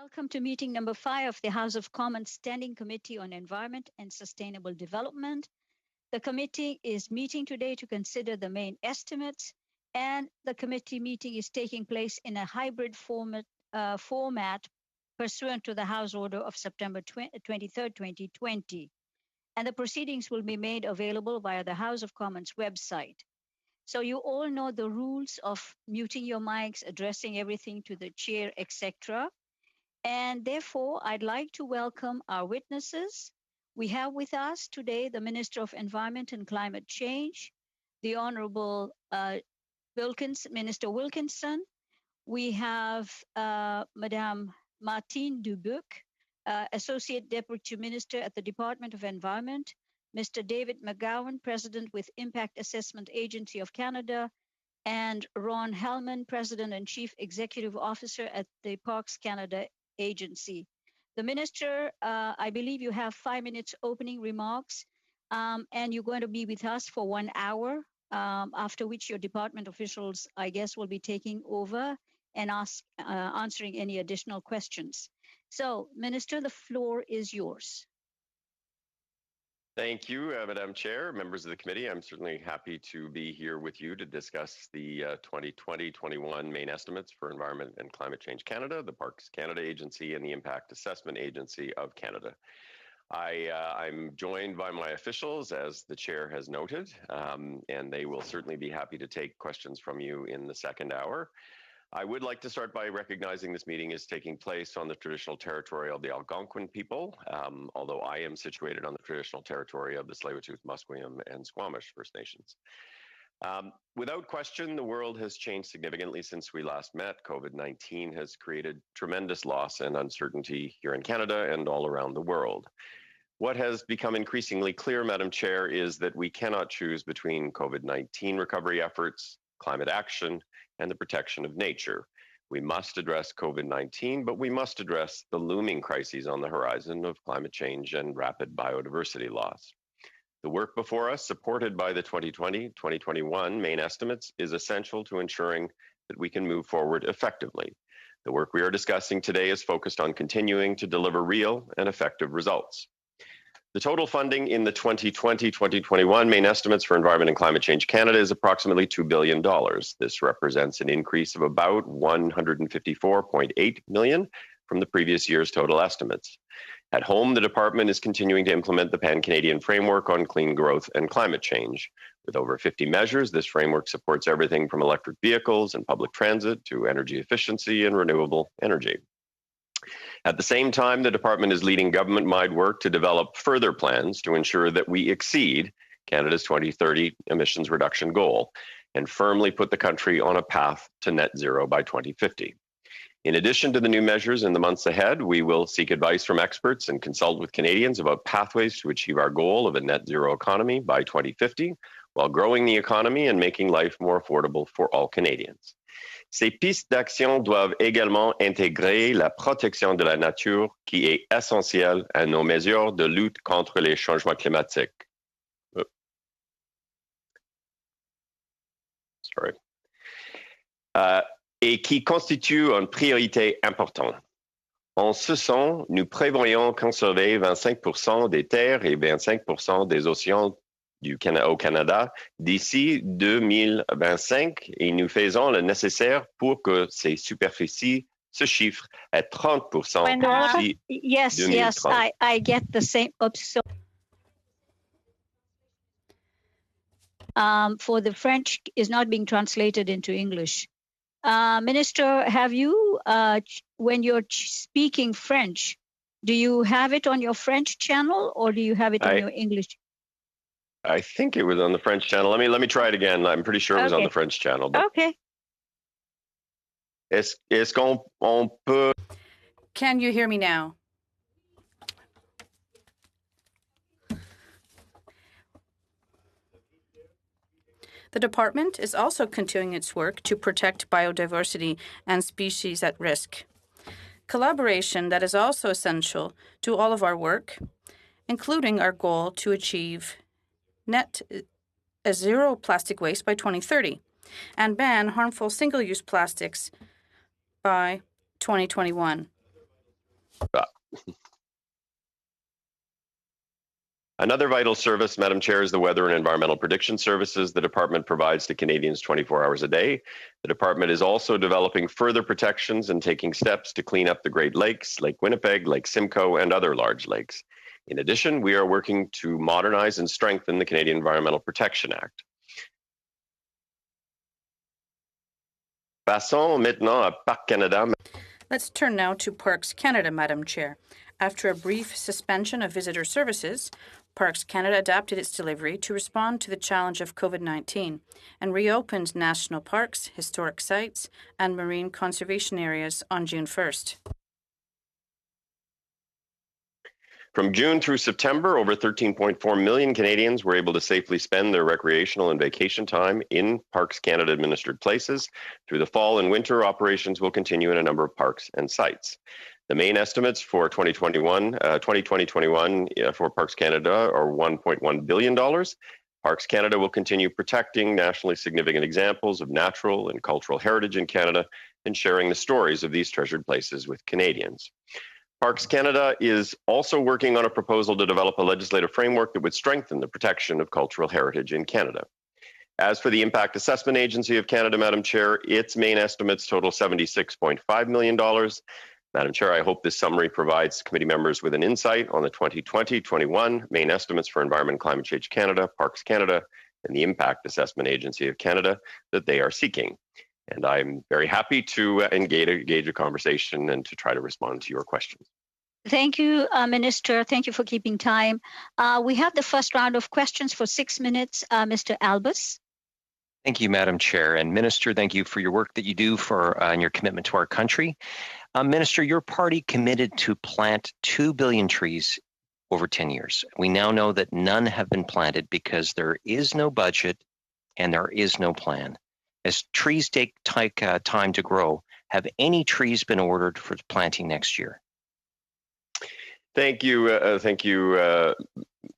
Welcome to meeting number 5 of the House of Commons Standing Committee on Environment and Sustainable Development. The committee is meeting today to consider the main estimates, and the committee meeting is taking place in a hybrid format pursuant to the House Order of September 23rd, 2020. And the proceedings will be made available via the House of Commons website. So you all know the rules of muting your mics, addressing everything to the chair, etc. And therefore, I'd like to welcome our witnesses. We have with us today the Minister of Environment and Climate Change, the Honorable Minister Wilkinson. We have Madame Martine Dubuc, Associate Deputy Minister at the Department of Environment, Mr. David McGowan, President with Impact Assessment Agency of Canada, and Ron Hellman, President and Chief Executive Officer at the Parks Canada Agency. The Minister, I believe you have 5 minutes opening remarks, and you're going to be with us for 1 hour, after which your department officials, I guess, will be taking over and answering any additional questions. So, Minister, the floor is yours. Thank you, Madam Chair, members of the committee. I'm certainly happy to be here with you to discuss the 2020-21 main estimates for Environment and Climate Change Canada, the Parks Canada Agency, and the Impact Assessment Agency of Canada. I'm joined by my officials, as the chair has noted, and they will certainly be happy to take questions from you in the second hour. I would like to start by recognizing this meeting is taking place on the traditional territory of the Algonquin people, although I am situated on the traditional territory of the Tsleil-Waututh, Musqueam, and Squamish First Nations. Without question, the world has changed significantly since we last met. COVID-19 has created tremendous loss and uncertainty here in Canada and all around the world. What has become increasingly clear, Madam Chair, is that we cannot choose between COVID-19 recovery efforts, climate action, and the protection of nature. We must address COVID-19, but we must address the looming crises on the horizon of climate change and rapid biodiversity loss. The work before us, supported by the 2020-2021 main estimates, is essential to ensuring that we can move forward effectively. The work we are discussing today is focused on continuing to deliver real and effective results. The total funding in the 2020-2021 main estimates for Environment and Climate Change Canada is approximately $2 billion. This represents an increase of about $154.8 million from the previous year's total estimates. At home, the department is continuing to implement the Pan-Canadian Framework on Clean Growth and Climate Change. With over 50 measures, this framework supports everything from electric vehicles and public transit to energy efficiency and renewable energy. At the same time, the department is leading government-wide work to develop further plans to ensure that we exceed Canada's 2030 emissions reduction goal and firmly put the country on a path to net zero by 2050. In addition to the new measures in the months ahead, we will seek advice from experts and consult with Canadians about pathways to achieve our goal of a net zero economy by 2050, while growing the economy and making life more affordable for all Canadians. Ces pistes d'action doivent également intégrer la protection de la nature qui est essentielle à nos mesures de lutte contre les changements climatiques. Et qui constitue une priorité importante. En ce sens, nous prévoyons conserver 25% des terres et 25% des océans au Canada d'ici 2025 et nous faisons le nécessaire pour que ces superficies se chiffrent à 30% d'ici 2030. Yes, I get the same. Oops, for the French is not being translated into English. Minister, have you, when you're speaking French, do you have it on your French channel or do you have it on your English? I think it was on the French channel. Let me try it again. I'm pretty sure it was on the French channel. But okay. Est-ce qu'on peut... Can you hear me now? The department is also continuing its work to protect biodiversity and species at risk. Collaboration that is also essential to all of our work, including our goal to achieve net zero plastic waste by 2030 and ban harmful single-use plastics by 2021. Another vital service, Madam Chair, is the Weather and Environmental Prediction Services the Department provides to Canadians 24 hours a day. The Department is also developing further protections and taking steps to clean up the Great Lakes, Lake Winnipeg, Lake Simcoe, and other large lakes. In addition, we are working to modernize and strengthen the Canadian Environmental Protection Act. Passons maintenant à Parcs Canada. Let's turn now to Parks Canada, Madam Chair. After a brief suspension of visitor services, Parks Canada adapted its delivery to respond to the challenge of COVID-19 and reopened national parks, historic sites, and marine conservation areas on June 1st. From June through September, over 13.4 million Canadians were able to safely spend their recreational and vacation time in Parks Canada administered places. Through the fall and winter, operations will continue in a number of parks and sites. The main estimates for 2020-21 for Parks Canada are $1.1 billion. Parks Canada will continue protecting nationally significant examples of natural and cultural heritage in Canada and sharing the stories of these treasured places with Canadians. Parks Canada is also working on a proposal to develop a legislative framework that would strengthen the protection of cultural heritage in Canada. As for the Impact Assessment Agency of Canada, Madam Chair, its main estimates total $76.5 million. Madam Chair, I hope this summary provides committee members with an insight on the 2020-21 main estimates for Environment and Climate Change Canada, Parks Canada, and the Impact Assessment Agency of Canada that they are seeking. And I'm very happy to engage a conversation and to try to respond to your questions. Thank you, Minister. Thank you for keeping time. We have the first round of questions for 6 minutes. Mr. Albus. Thank you, Madam Chair. And Minister, thank you for your work that you do and your commitment to our country. Minister, your party committed to plant 2 billion trees over 10 years. We now know that none have been planted because there is no budget and there is no plan. As trees take time to grow, have any trees been ordered for planting next year? Thank you,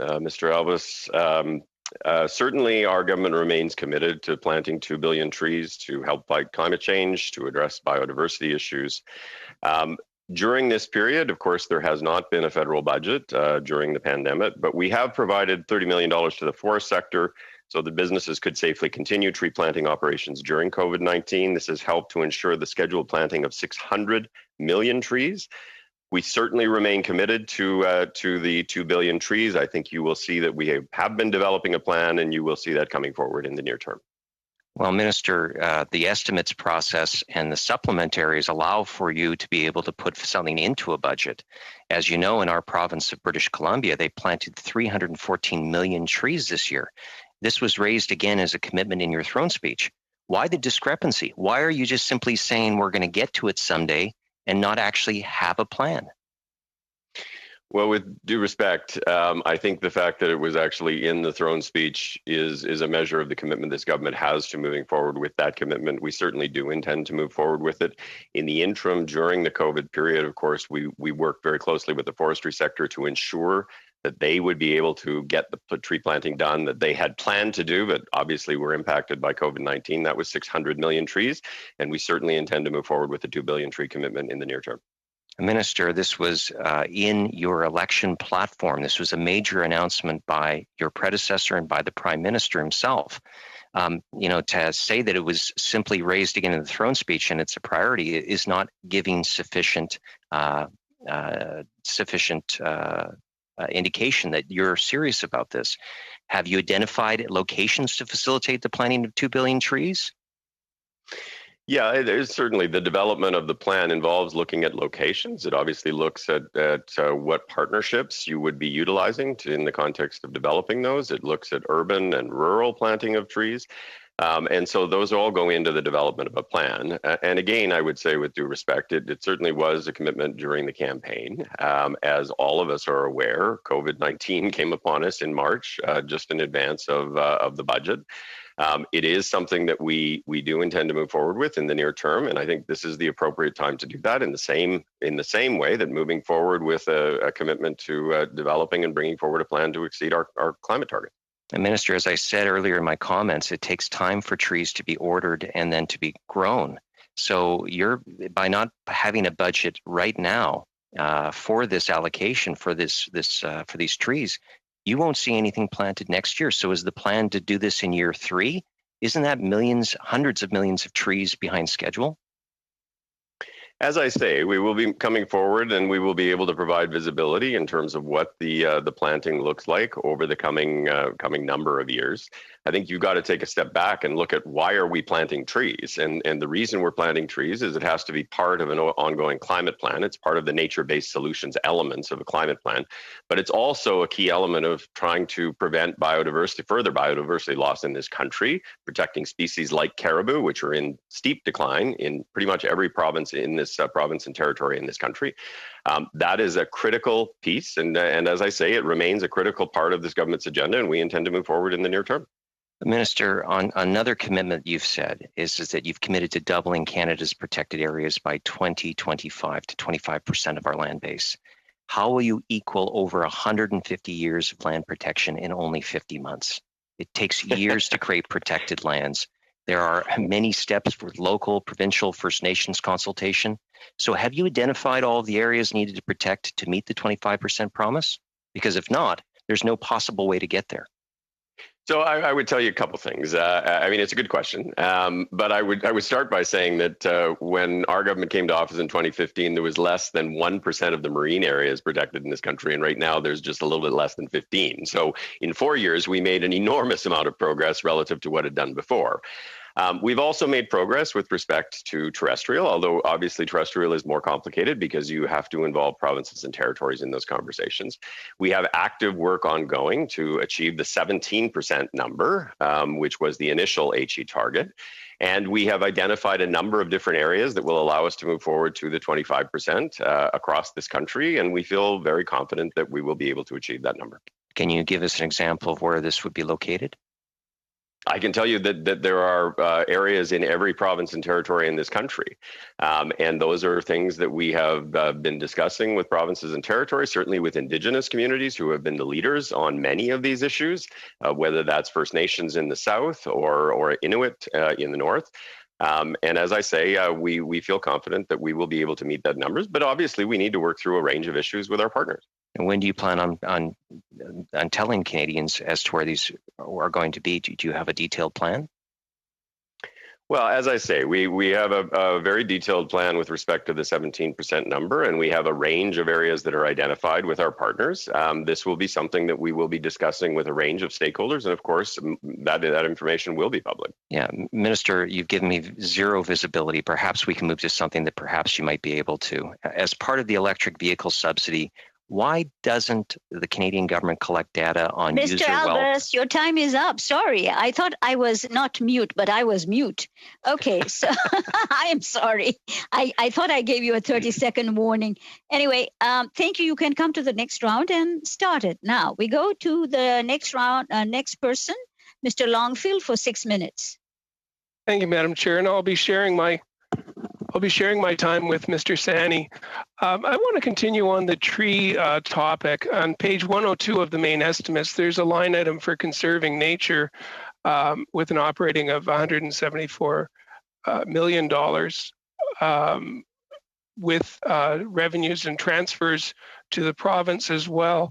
Mr. Albus. Certainly, our government remains committed to planting 2 billion trees to help fight climate change, to address biodiversity issues. During this period, of course, there has not been a federal budget during the pandemic, but we have provided $30 million to the forest sector so that businesses could safely continue tree planting operations during COVID-19. This has helped to ensure the scheduled planting of 600 million trees. We certainly remain committed to the 2 billion trees. I think you will see that we have been developing a plan, and you will see that coming forward in the near term. Well, Minister, the estimates process and the supplementaries allow for you to be able to put something into a budget. As you know, in our province of British Columbia, they planted 314 million trees this year. This was raised again as a commitment in your throne speech. Why the discrepancy? Why are you just simply saying we're going to get to it someday and not actually have a plan? Well, with due respect, I think the fact that it was actually in the throne speech is a measure of the commitment this government has to moving forward with that commitment. We certainly do intend to move forward with it. In the interim, during the COVID period, of course, we worked very closely with the forestry sector to ensure that they would be able to get the tree planting done that they had planned to do, but obviously were impacted by COVID-19. That was 600 million trees, and we certainly intend to move forward with the 2 billion tree commitment in the near term. Minister, this was in your election platform. This was a major announcement by your predecessor and by the Prime Minister himself. To say that it was simply raised again in the throne speech and it's a priority is not giving sufficient indication that you're serious about this. Have you identified locations to facilitate the planting of 2 billion trees? Yeah, it is certainly the development of the plan involves looking at locations. It obviously looks at what partnerships you would be utilizing in the context of developing those. It looks at urban and rural planting of trees. And so those all go into the development of a plan. And again, I would say with due respect, it certainly was a commitment during the campaign. As all of us are aware, COVID-19 came upon us in March, just in advance of the budget. It is something that we do intend to move forward with in the near term, and I think this is the appropriate time to do that in the same way that moving forward with a commitment to developing and bringing forward a plan to exceed our climate target. And Minister, as I said earlier in my comments, it takes time for trees to be ordered and then to be grown. So by not having a budget right now, for this allocation for for these trees, you won't see anything planted next year. So is the plan to do this in year 3? Isn't that millions, hundreds of millions of trees behind schedule? As I say, we will be coming forward and we will be able to provide visibility in terms of what the planting looks like over the coming number of years. I think you've got to take a step back and look at why are we planting trees? And the reason we're planting trees is it has to be part of an ongoing climate plan. It's part of the nature-based solutions elements of a climate plan, but it's also a key element of trying to prevent further biodiversity loss in this country, protecting species like caribou, which are in steep decline in pretty much every province in this province and territory in this country. That is a critical piece. And as I say, it remains a critical part of this government's agenda, and we intend to move forward in the near term. Minister, on another commitment you've said is that you've committed to doubling Canada's protected areas by 2025 to 25% of our land base. How will you equal over 150 years of land protection in only 50 months? It takes years to create protected lands. There are many steps for local, provincial, First Nations consultation. So have you identified all of the areas needed to protect to meet the 25% promise? Because if not, there's no possible way to get there. So I would tell you a couple things. I mean, it's a good question, but I would start by saying that when our government came to office in 2015, there was less than 1% of the marine areas protected in this country, and right now there's just a little bit less than 15. So in 4 years, we made an enormous amount of progress relative to what had done before. We've also made progress with respect to terrestrial, although obviously terrestrial is more complicated because you have to involve provinces and territories in those conversations. We have active work ongoing to achieve the 17% number, which was the initial HE target. And we have identified a number of different areas that will allow us to move forward to the 25% across this country. And we feel very confident that we will be able to achieve that number. Can you give us an example of where this would be located? I can tell you that there are areas in every province and territory in this country. And those are things that we have been discussing with provinces and territories, certainly with Indigenous communities who have been the leaders on many of these issues, whether that's First Nations in the south or Inuit in the north. And as I say, we feel confident that we will be able to meet that numbers, but obviously we need to work through a range of issues with our partners. And when do you plan on telling Canadians as to where these are going to be? Do you have a detailed plan? Well, as I say, we have a very detailed plan with respect to the 17% number, and we have a range of areas that are identified with our partners. This will be something that we will be discussing with a range of stakeholders, and of course, that information will be public. Yeah, Minister, you've given me zero visibility. Perhaps we can move to something that perhaps you might be able to. As part of the electric vehicle subsidy, why doesn't the Canadian government collect data on Mr. user Alvarez, wealth? your time is up. Sorry, I thought I was not mute, but I was mute. Okay, so I am sorry. I thought I gave you a 30-second warning. Anyway, thank you. You can come to the next round and start it. Now, we go to the next round, next person, Mr. Longfield, for 6 minutes. Thank you, Madam Chair, and I'll be sharing my time with Mr. Sani. I want to continue on the tree topic. On page 102 of the main estimates, there's a line item for conserving nature with an operating of $174 million with revenues and transfers to the province as well.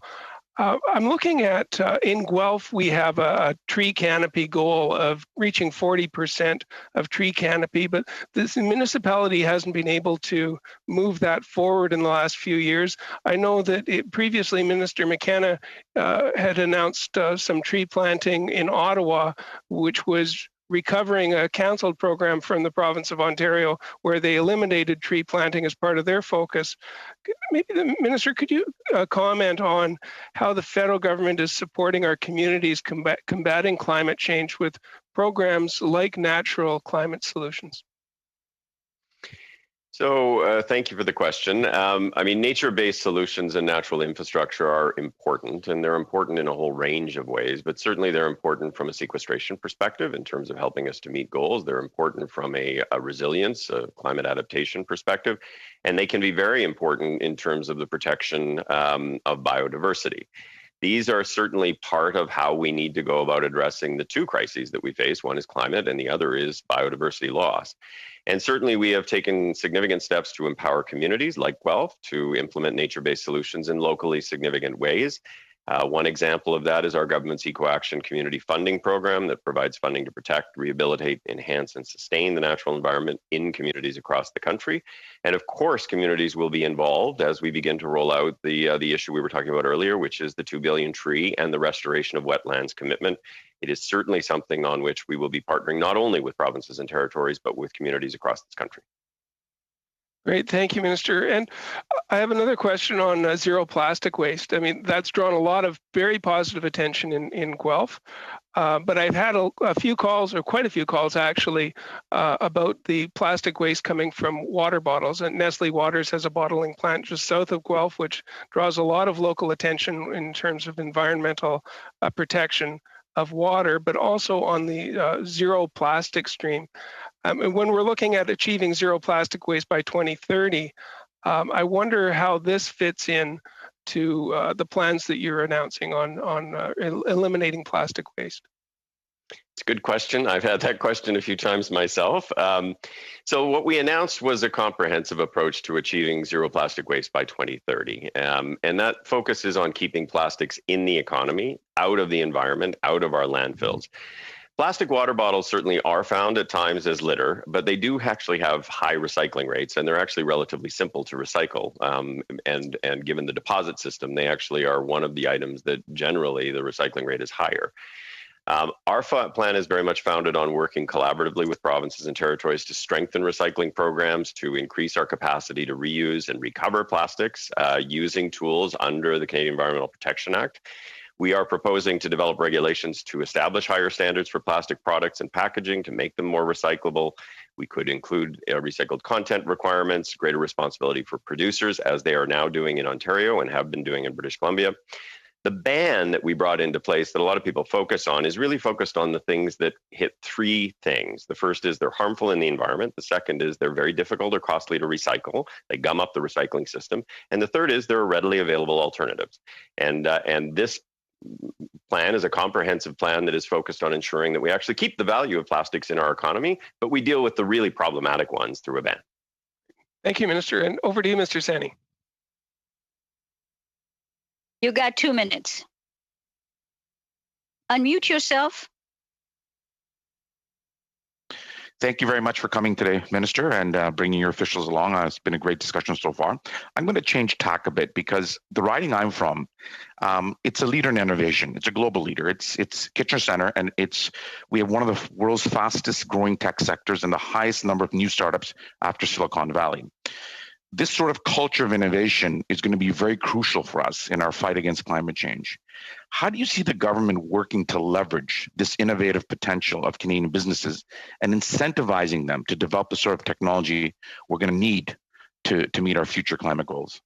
I'm looking at, in Guelph, we have a tree canopy goal of reaching 40% of tree canopy, but this municipality hasn't been able to move that forward in the last few years. I know that previously Minister McKenna had announced some tree planting in Ottawa, which was recovering a cancelled program from the province of Ontario where they eliminated tree planting as part of their focus. Maybe the minister, could you comment on how the federal government is supporting our communities combating climate change with programs like Natural Climate Solutions? So thank you for the question. I mean, nature-based solutions and natural infrastructure are important, and they're important in a whole range of ways, but certainly they're important from a sequestration perspective in terms of helping us to meet goals. They're important from a resilience, a climate adaptation perspective, and they can be very important in terms of the protection of biodiversity. These are certainly part of how we need to go about addressing the two crises that we face. One is climate and the other is biodiversity loss. And certainly we have taken significant steps to empower communities like Guelph to implement nature-based solutions in locally significant ways. One example of that is our government's EcoAction Community Funding Program that provides funding to protect, rehabilitate, enhance, and sustain the natural environment in communities across the country. And of course, communities will be involved as we begin to roll out the issue we were talking about earlier, which is the 2 billion tree and the restoration of wetlands commitment. It is certainly something on which we will be partnering not only with provinces and territories, but with communities across this country. Great, thank you, Minister. And I have another question on zero plastic waste. I mean, that's drawn a lot of very positive attention in Guelph, but I've had a few calls, or quite a few calls actually, about the plastic waste coming from water bottles. And Nestle Waters has a bottling plant just south of Guelph, which draws a lot of local attention in terms of environmental protection of water, but also on the zero plastic stream. And when we're looking at achieving zero plastic waste by 2030, I wonder how this fits in to the plans that you're announcing on eliminating plastic waste. It's a good question. I've had that question a few times myself. So what we announced was a comprehensive approach to achieving zero plastic waste by 2030. And that focuses on keeping plastics in the economy, out of the environment, out of our landfills. Plastic water bottles certainly are found at times as litter, but they do actually have high recycling rates, and they're actually relatively simple to recycle. And given the deposit system, they actually are one of the items that generally the recycling rate is higher. Our plan is very much founded on working collaboratively with provinces and territories to strengthen recycling programs, to increase our capacity to reuse and recover plastics using tools under the Canadian Environmental Protection Act. We are proposing to develop regulations to establish higher standards for plastic products and packaging to make them more recyclable. We could include recycled content requirements, greater responsibility for producers, as they are now doing in Ontario and have been doing in British Columbia. The ban that we brought into place that a lot of people focus on is really focused on the things that hit three things. The first is they're harmful in the environment. The second is they're very difficult or costly to recycle. They gum up the recycling system. And the third is there are readily available alternatives. And this plan is a comprehensive plan that is focused on ensuring that we actually keep the value of plastics in our economy, but we deal with the really problematic ones through a ban. Thank you, Minister. And over to you, Mr. Sani. You got 2 minutes. Unmute yourself. Thank you very much for coming today, Minister, and bringing your officials along. It's been a great discussion so far. I'm going to change tack a bit because the riding I'm from, it's a leader in innovation. It's a global leader. It's Kitchener-Centre, and we have one of the world's fastest growing tech sectors and the highest number of new startups after Silicon Valley. This sort of culture of innovation is going to be very crucial for us in our fight against climate change. How do you see the government working to leverage this innovative potential of Canadian businesses and incentivizing them to develop the sort of technology we're going to need to meet our future climate goals?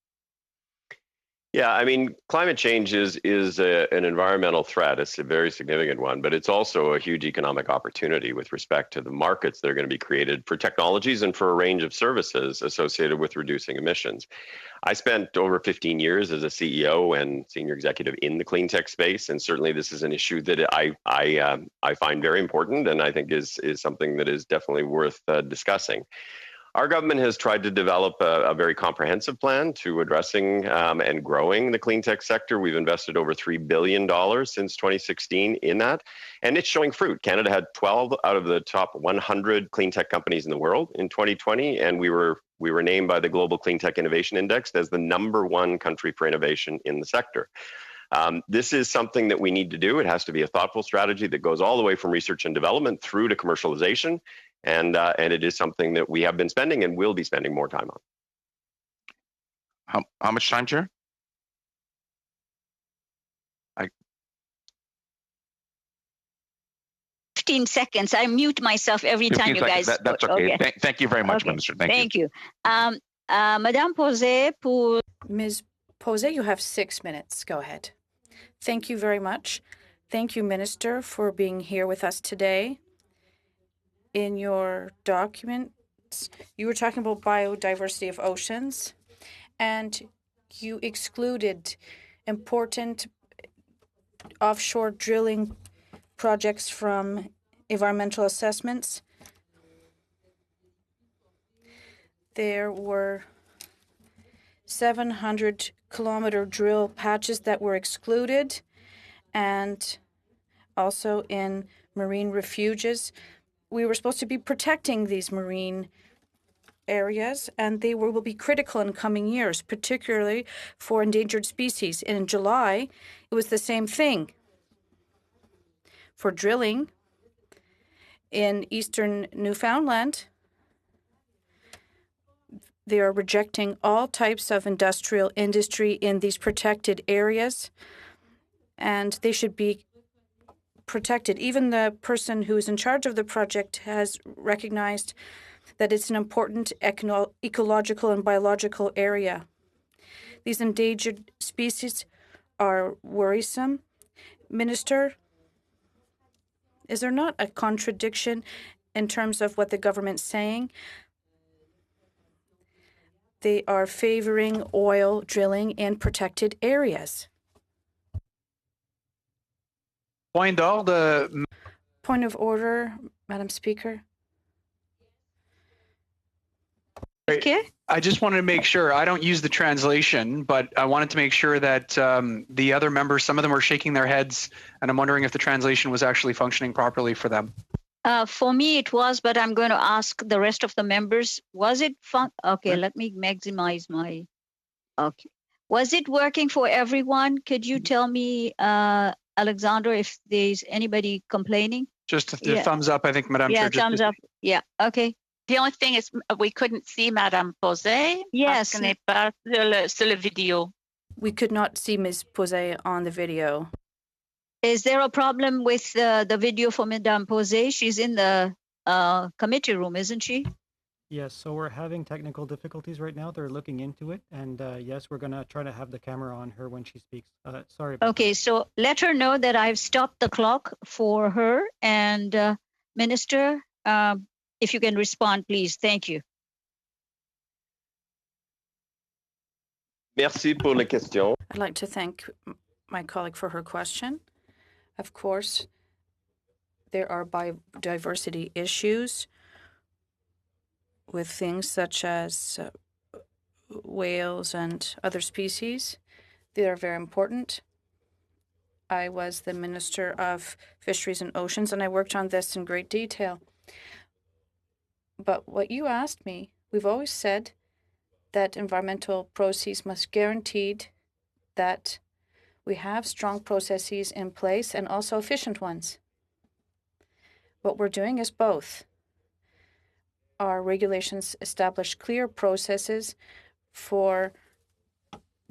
Yeah, I mean, climate change is an environmental threat. It's a very significant one, but it's also a huge economic opportunity with respect to the markets that are going to be created for technologies and for a range of services associated with reducing emissions. I spent over 15 years as a CEO and senior executive in the clean tech space, and certainly this is an issue that I find very important, and I think is something that is definitely worth discussing. Our government has tried to develop a very comprehensive plan to addressing and growing the clean tech sector. We've invested over $3 billion since 2016 in that, and it's showing fruit. Canada had 12 out of the top 100 clean tech companies in the world in 2020, and we were named by the Global Clean Tech Innovation Index as the #1 country for innovation in the sector. This is something that we need to do. It has to be a thoughtful strategy that goes all the way from research and development through to commercialization. And it is something that we have been spending and will be spending more time on. How much time, Chair? 15 seconds. I mute myself every time you guys. That's okay. Thank you very much, Minister. Thank you. Madame Posey, Ms. Posey, you have 6 minutes. Go ahead. Thank you very much. Thank you, Minister, for being here with us today. In your documents, you were talking about biodiversity of oceans, and you excluded important offshore drilling projects from environmental assessments. There were 700-kilometer drill patches that were excluded, and also in marine refuges. We were supposed to be protecting these marine areas, and they will be critical in coming years, particularly for endangered species. And in July, it was the same thing. For drilling in eastern Newfoundland, they are rejecting all types of industrial industry in these protected areas, and they should be protected. Even the person who is in charge of the project has recognized that it's an important ecological and biological area. These endangered species are worrisome. Minister, is there not a contradiction in terms of what the government's saying? They are favoring oil drilling in protected areas. Point d'ordre. Point of order, Madam Speaker. Okay. I just wanted to make sure, I don't use the translation, but I wanted to make sure that the other members, some of them were shaking their heads, and I'm wondering if the translation was actually functioning properly for them. For me, it was, but I'm going to ask the rest of the members. Was it fun? Okay, let me maximize my. Okay. Was it working for everyone? Could you tell me, Alexander, if there's anybody complaining? Just the thumbs up, I think, Madame Chair. Yeah, thumbs up. Yeah, okay. The only thing is we couldn't see Madame Posey. Yes. Parce qu'on n'est pas sur le vidéo. We could not see Ms. Posey on the video. Is there a problem with the video for Madame Posey? She's in the committee room, isn't she? Yes, so we're having technical difficulties right now. They're looking into it. And yes, we're going to try to have the camera on her when she speaks. Sorry about Okay, that. so let her know that I've stopped the clock for her. And Minister, if you can respond, please. Thank you. Merci pour la question. I'd like to thank my colleague for her question. Of course, there are biodiversity issues with things such as whales and other species. They are very important. I was the Minister of Fisheries and Oceans, and I worked on this in great detail. But what you asked me, we've always said that environmental processes must guarantee that we have strong processes in place and also efficient ones. What we're doing is both. Our regulations establish clear processes for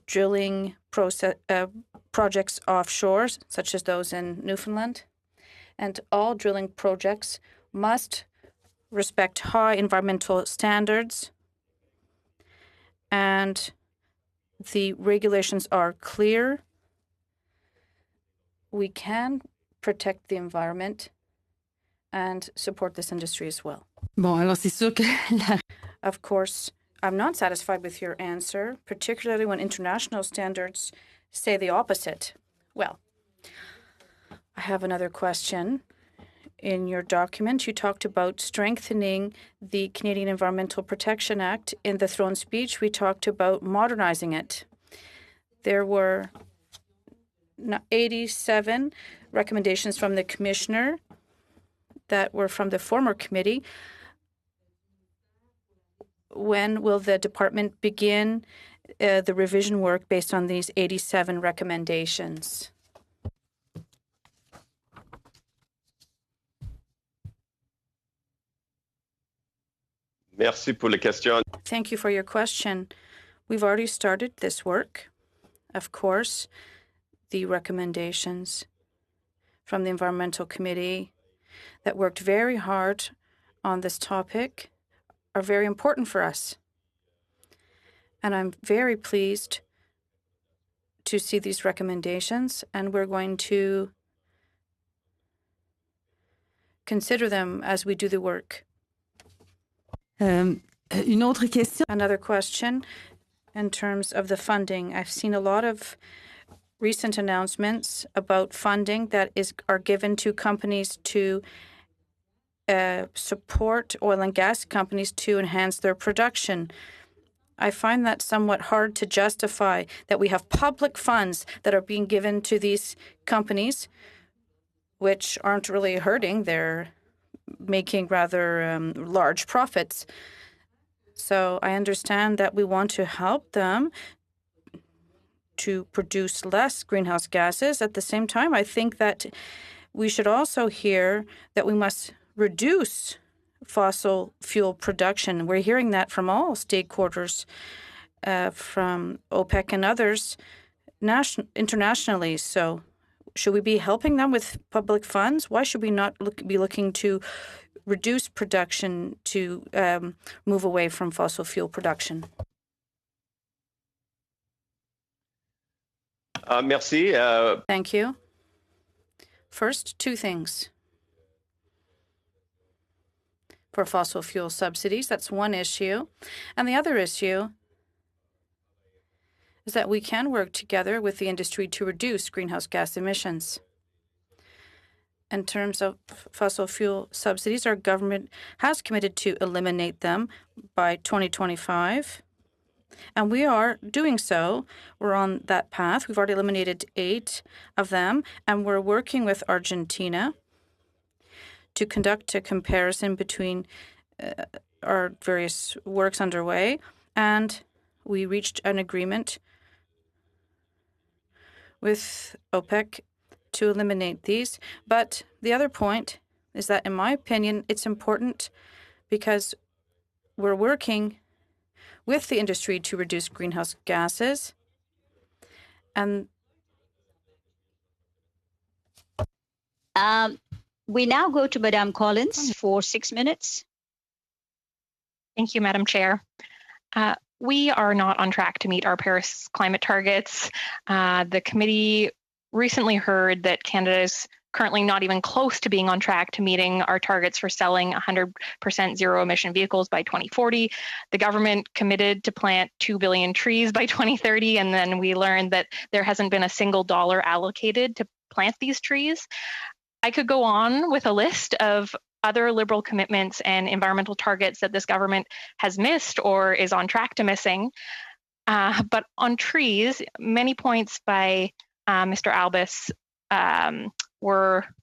drilling projects offshore, such as those in Newfoundland, and all drilling projects must respect high environmental standards, and the regulations are clear. We can protect the environment and support this industry as well. Bon, alors c'est sûr que Of course, I'm not satisfied with your answer, particularly when international standards say the opposite. Well, I have another question. In your document, you talked about strengthening the Canadian Environmental Protection Act. In the throne speech, we talked about modernizing it. There were 87 recommendations from the commissioner that were from the former committee. When will the department begin the revision work based on these 87 recommendations? Merci pour la question. Thank you for your question. We've already started this work. Of course, the recommendations from the Environmental Committee that worked very hard on this topic are very important for us. And I'm very pleased to see these recommendations, and we're going to consider them as we do the work. une autre question. Another question in terms of the funding. I've seen a lot of recent announcements about funding that are given to companies to support oil and gas companies to enhance their production. I find that somewhat hard to justify that we have public funds that are being given to these companies, which aren't really hurting. They're making rather large profits. So I understand that we want to help them to produce less greenhouse gases. At the same time, I think that we should also hear that we must reduce fossil fuel production. We're hearing that from all stakeholders, from OPEC and others internationally. So should we be helping them with public funds? Why should we not be looking to reduce production to move away from fossil fuel production? Merci. Thank you. First, two things. For fossil fuel subsidies, that's one issue. And the other issue is that we can work together with the industry to reduce greenhouse gas emissions. In terms of fossil fuel subsidies, our government has committed to eliminate them by 2025. And we are doing so. We're on that path. We've already eliminated 8 of them, and we're working with Argentina to conduct a comparison between our various works underway. And we reached an agreement with OPEC to eliminate these. But the other point is that, in my opinion, it's important because we're working with the industry to reduce greenhouse gases. And we now go to Madame Collins for 6 minutes. Thank you, Madam Chair. We are not on track to meet our Paris climate targets. The committee recently heard that Canada is currently not even close to being on track to meeting our targets for selling 100% zero-emission vehicles by 2040. The government committed to plant 2 billion trees by 2030, and then we learned that there hasn't been a single dollar allocated to plant these trees. I could go on with a list of other Liberal commitments and environmental targets that this government has missed or is on track to missing. But on trees, many points by Mr. Albus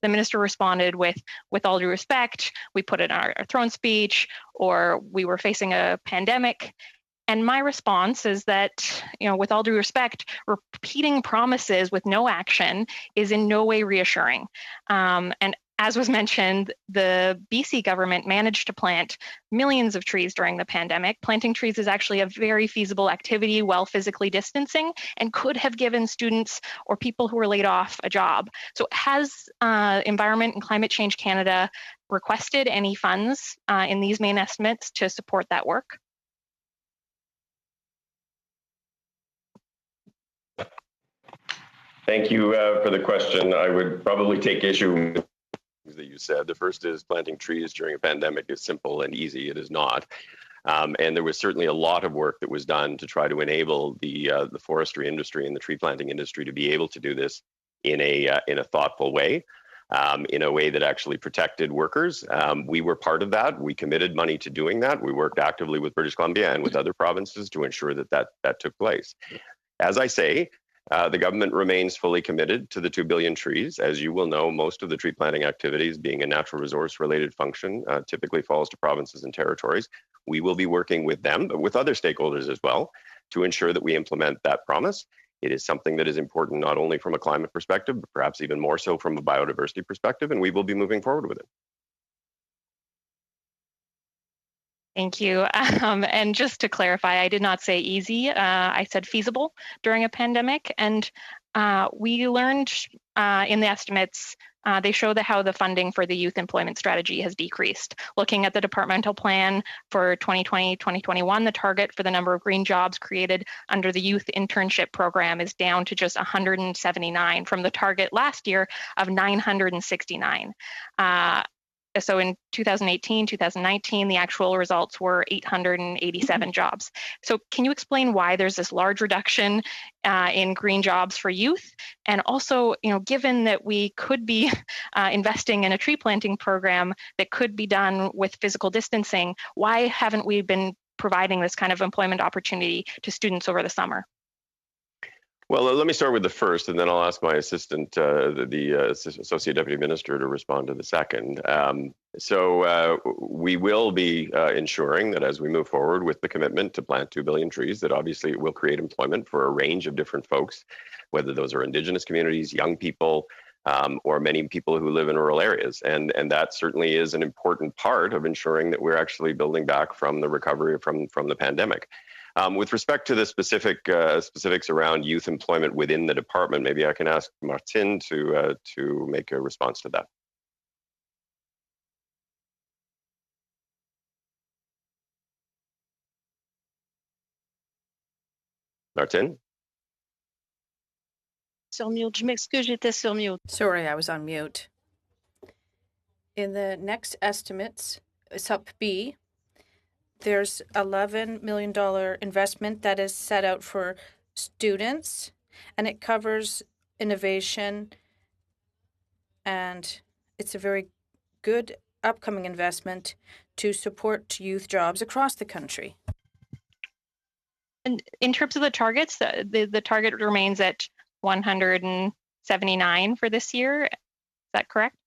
the minister responded with all due respect, we put it in our throne speech, or we were facing a pandemic. And my response is that, with all due respect, repeating promises with no action is in no way reassuring. And as was mentioned, the BC government managed to plant millions of trees during the pandemic. Planting trees is actually a very feasible activity while physically distancing and could have given students or people who were laid off a job. So has Environment and Climate Change Canada requested any funds in these main estimates to support that work? Thank you for the question. I would probably take issue with that you said. The first is planting trees during a pandemic is simple and easy. It is not. And there was certainly a lot of work that was done to try to enable the forestry industry and the tree planting industry to be able to do this in a thoughtful way, in a way that actually protected workers. We were part of that. We committed money to doing that. We worked actively with British Columbia and with other provinces to ensure that took place. As I say, the government remains fully committed to the 2 billion trees. As you will know, most of the tree planting activities, being a natural resource related function, typically falls to provinces and territories. We will be working with them, but with other stakeholders as well, to ensure that we implement that promise. It is something that is important not only from a climate perspective, but perhaps even more so from a biodiversity perspective, and we will be moving forward with it. Thank you. And just to clarify, I did not say easy. I said feasible during a pandemic. And we learned in the estimates, they show how the funding for the youth employment strategy has decreased. Looking at the departmental plan for 2020-2021, the target for the number of green jobs created under the youth internship program is down to just 179 from the target last year of 969. So in 2018, 2019, the actual results were 887 jobs. So can you explain why there's this large reduction in green jobs for youth? And also, given that we could be investing in a tree planting program that could be done with physical distancing, why haven't we been providing this kind of employment opportunity to students over the summer? Well, let me start with the first, and then I'll ask my assistant, the Associate Deputy Minister, to respond to the second. So we will be ensuring that as we move forward with the commitment to plant 2 billion trees, that obviously it will create employment for a range of different folks, whether those are Indigenous communities, young people, or many people who live in rural areas. And that certainly is an important part of ensuring that we're actually building back from the recovery from the pandemic. With respect to the specifics around youth employment within the department, maybe I can ask Martin to make a response to that. Martin? Sur mute. Je m'excuse, j'étais sur mute. Sorry, I was on mute. In the next estimates, SUP B, there's $11 million investment that is set out for students, and it covers innovation, and it's a very good upcoming investment to support youth jobs across the country. And in terms of the targets, the target remains at 179 for this year. Is that correct?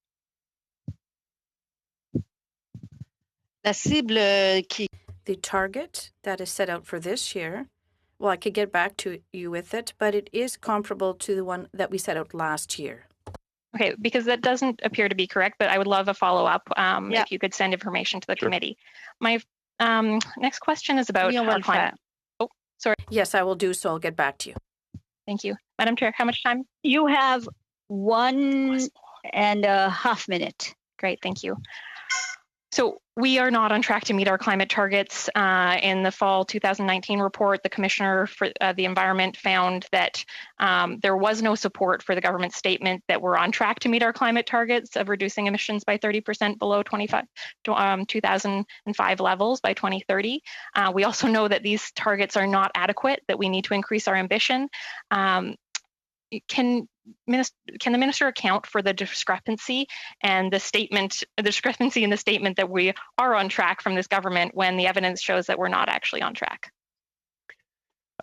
La cible qui... The target that is set out for this year, well, I could get back to you with it, but it is comparable to the one that we set out last year. Okay, because that doesn't appear to be correct, but I would love a follow-up if you could send information to the committee. My next question is about our climate. Oh, sorry. Yes, I will do so. I'll get back to you. Thank you. Madam Chair, how much time? You have 1.5 minutes. Great, thank you. So we are not on track to meet our climate targets. In the fall 2019 report, the Commissioner for the Environment found that there was no support for the government statement that we're on track to meet our climate targets of reducing emissions by 30% below 2005 levels by 2030. We also know that these targets are not adequate, that we need to increase our ambition. Can the minister account for the discrepancy and the discrepancy in the statement that we are on track from this government when the evidence shows that we're not actually on track?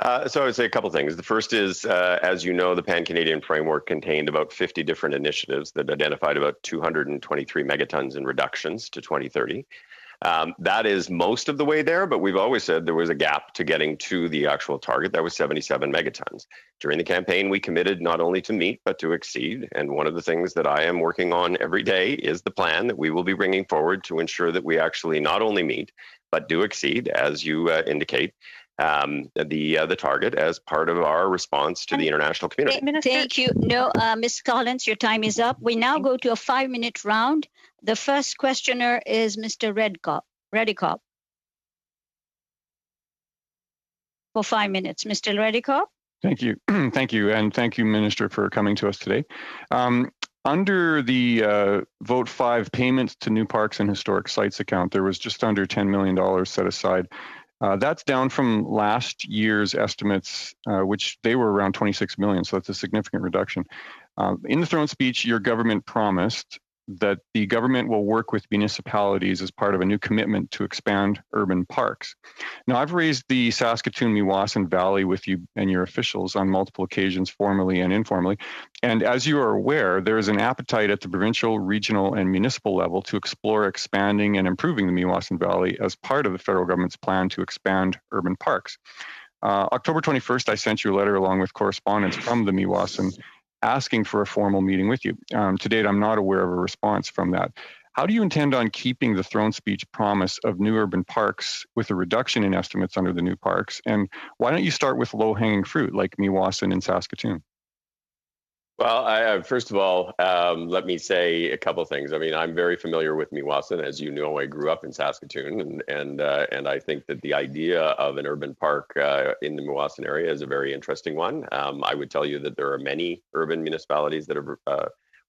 So I would say a couple things. The first is, as you know, the Pan-Canadian Framework contained about 50 different initiatives that identified about 223 megatons in reductions to 2030. That is most of the way there, but we've always said there was a gap to getting to the actual target. That was 77 megatons. During the campaign, we committed not only to meet, but to exceed. And one of the things that I am working on every day is the plan that we will be bringing forward to ensure that we actually not only meet, but do exceed, as you indicate, the target as part of our response to the international community. Thank you. No, Ms. Collins, your time is up. We now go to a 5-minute round. The first questioner is Mr. Redekop. For 5 minutes. Mr. Redekop. Thank you. Thank you. And thank you, Minister, for coming to us today. Under the Vote 5 payments to new parks and historic sites account, there was just under $10 million set aside. That's down from last year's estimates, which they were around 26 million. So that's a significant reduction. In the throne speech, your government promised that the government will work with municipalities as part of a new commitment to expand urban parks. Now, I've raised the Saskatoon-Meewasin Valley with you and your officials on multiple occasions, formally and informally. And as you are aware, there is an appetite at the provincial, regional, and municipal level to explore expanding and improving the Meewasin Valley as part of the federal government's plan to expand urban parks. October 21st, I sent you a letter along with correspondence from the Meewasin asking for a formal meeting with you. To date, I'm not aware of a response from that. How do you intend on keeping the throne speech promise of new urban parks with a reduction in estimates under the new parks? And why don't you start with low-hanging fruit like Meewasin and Saskatoon? Well, first of all, let me say a couple of things. I mean, I'm very familiar with Meewasin. As you know, I grew up in Saskatoon, and I think that the idea of an urban park in the Meewasin area is a very interesting one. I would tell you that there are many urban municipalities that have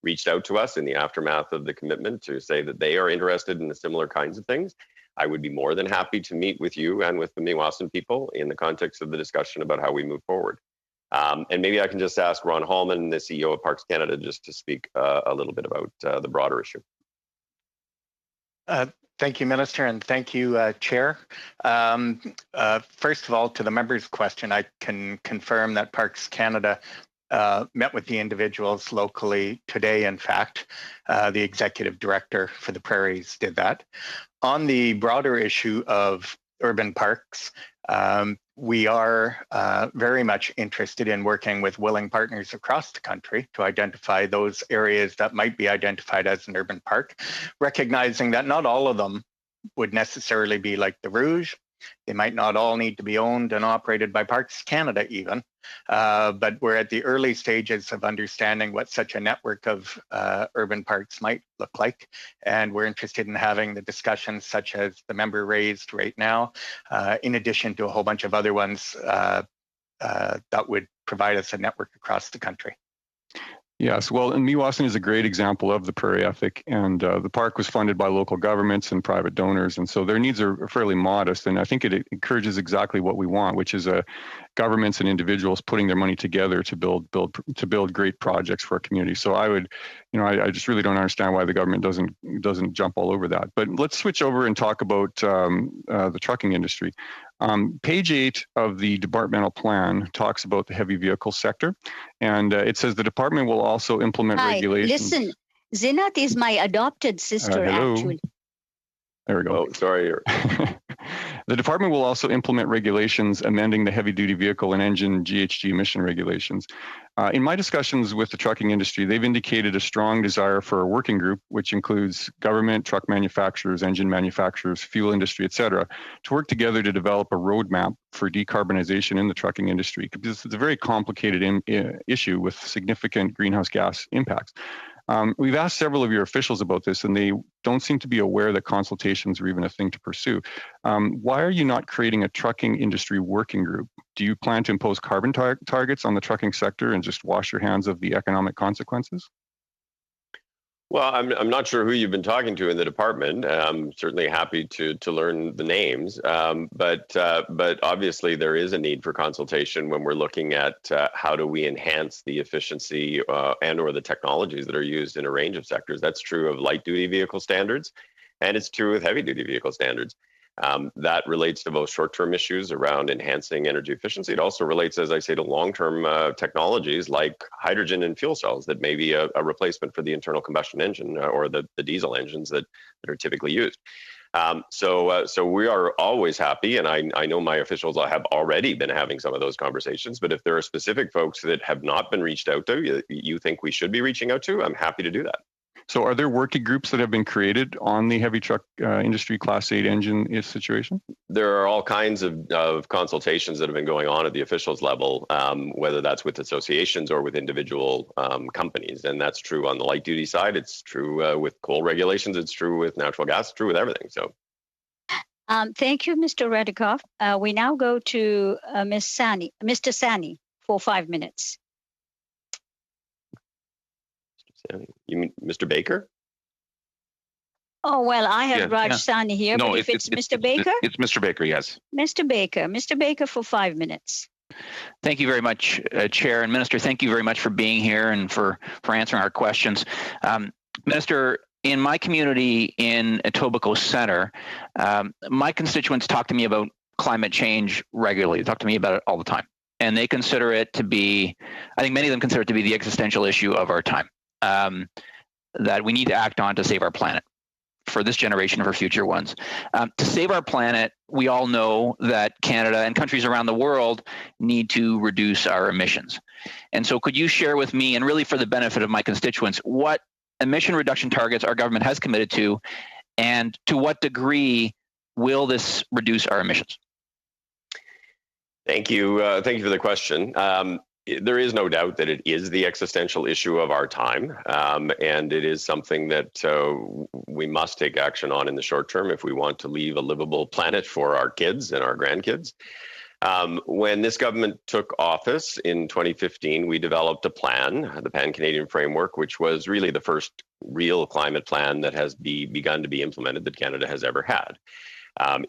reached out to us in the aftermath of the commitment to say that they are interested in the similar kinds of things, I would be more than happy to meet with you and with the Meewasin people in the context of the discussion about how we move forward. And maybe I can just ask Ron Hallman, the CEO of Parks Canada, just to speak a little bit about the broader issue. Thank you, Minister, and thank you, Chair. First of all, to the member's question, I can confirm that Parks Canada met with the individuals locally today. In fact, the executive director for the Prairies did that. On the broader issue of urban parks, we are very much interested in working with willing partners across the country to identify those areas that might be identified as an urban park, recognizing that not all of them would necessarily be like the Rouge. They might not all need to be owned and operated by Parks Canada even, but we're at the early stages of understanding what such a network of urban parks might look like. And we're interested in having the discussions such as the member raised right now, in addition to a whole bunch of other ones that would provide us a network across the country. Yes, well, and Meewasin is a great example of the prairie ethic, and the park was funded by local governments and private donors, and so their needs are fairly modest, and I think it encourages exactly what we want, which is governments and individuals putting their money together to build great projects for our community. So I would, I just really don't understand why the government doesn't jump all over that. But let's switch over and talk about the trucking industry. Page 8 of the departmental plan talks about the heavy vehicle sector, and it says the department will also implement regulations. Listen, Zinat is my adopted sister, actually. There we go. Oh, sorry. The department will also implement regulations amending the heavy-duty vehicle and engine GHG emission regulations. In my discussions with the trucking industry, they've indicated a strong desire for a working group, which includes government, truck manufacturers, engine manufacturers, fuel industry, et cetera, to work together to develop a roadmap for decarbonization in the trucking industry, because it's a very complicated issue with significant greenhouse gas impacts. We've asked several of your officials about this, and they don't seem to be aware that consultations are even a thing to pursue. Why are you not creating a trucking industry working group? Do you plan to impose carbon targets on the trucking sector and just wash your hands of the economic consequences? Well, I'm not sure who you've been talking to in the department. I'm certainly happy to learn the names, but obviously there is a need for consultation when we're looking at how do we enhance the efficiency and/or the technologies that are used in a range of sectors. That's true of light-duty vehicle standards, and it's true with heavy-duty vehicle standards. That relates to both short-term issues around enhancing energy efficiency. It also relates, as I say, to long-term technologies like hydrogen and fuel cells that may be a replacement for the internal combustion engine or the diesel engines that are typically used. So we are always happy, and I know my officials have already been having some of those conversations, but if there are specific folks that have not been reached out to, you think we should be reaching out to, I'm happy to do that. So are there working groups that have been created on the heavy truck industry Class 8 engine situation? There are all kinds of consultations that have been going on at the officials level, whether that's with associations or with individual companies. And that's true on the light duty side. It's true with coal regulations. It's true with natural gas. It's true with everything. So. Thank you, Mr. Redikoff. We now go to Mr. Sani for 5 minutes. You mean Mr. Baker? Oh, well, I have Raj Sani here, no, but if it's Mr. Baker? It's Mr. Baker, yes. Mr. Baker for 5 minutes. Thank you very much, Chair and Minister. Thank you very much for being here and for answering our questions. Minister, in my community in Etobicoke Centre, my constituents talk to me about climate change regularly. They talk to me about it all the time. And they consider it to be, I think many of them consider it to be the existential issue of our time. That we need to act on to save our planet for this generation and for future ones. To save our planet, we all know that Canada and countries around the world need to reduce our emissions. And so could you share with me, and really for the benefit of my constituents, what emission reduction targets our government has committed to, and to what degree will this reduce our emissions? Thank you. Thank you for the question. There is no doubt that it is the existential issue of our time, and it is something that we must take action on in the short term if we want to leave a livable planet for our kids and our grandkids. When this government took office in 2015, we developed a plan, the Pan-Canadian Framework, which was really the first real climate plan that has begun to be implemented that Canada has ever had.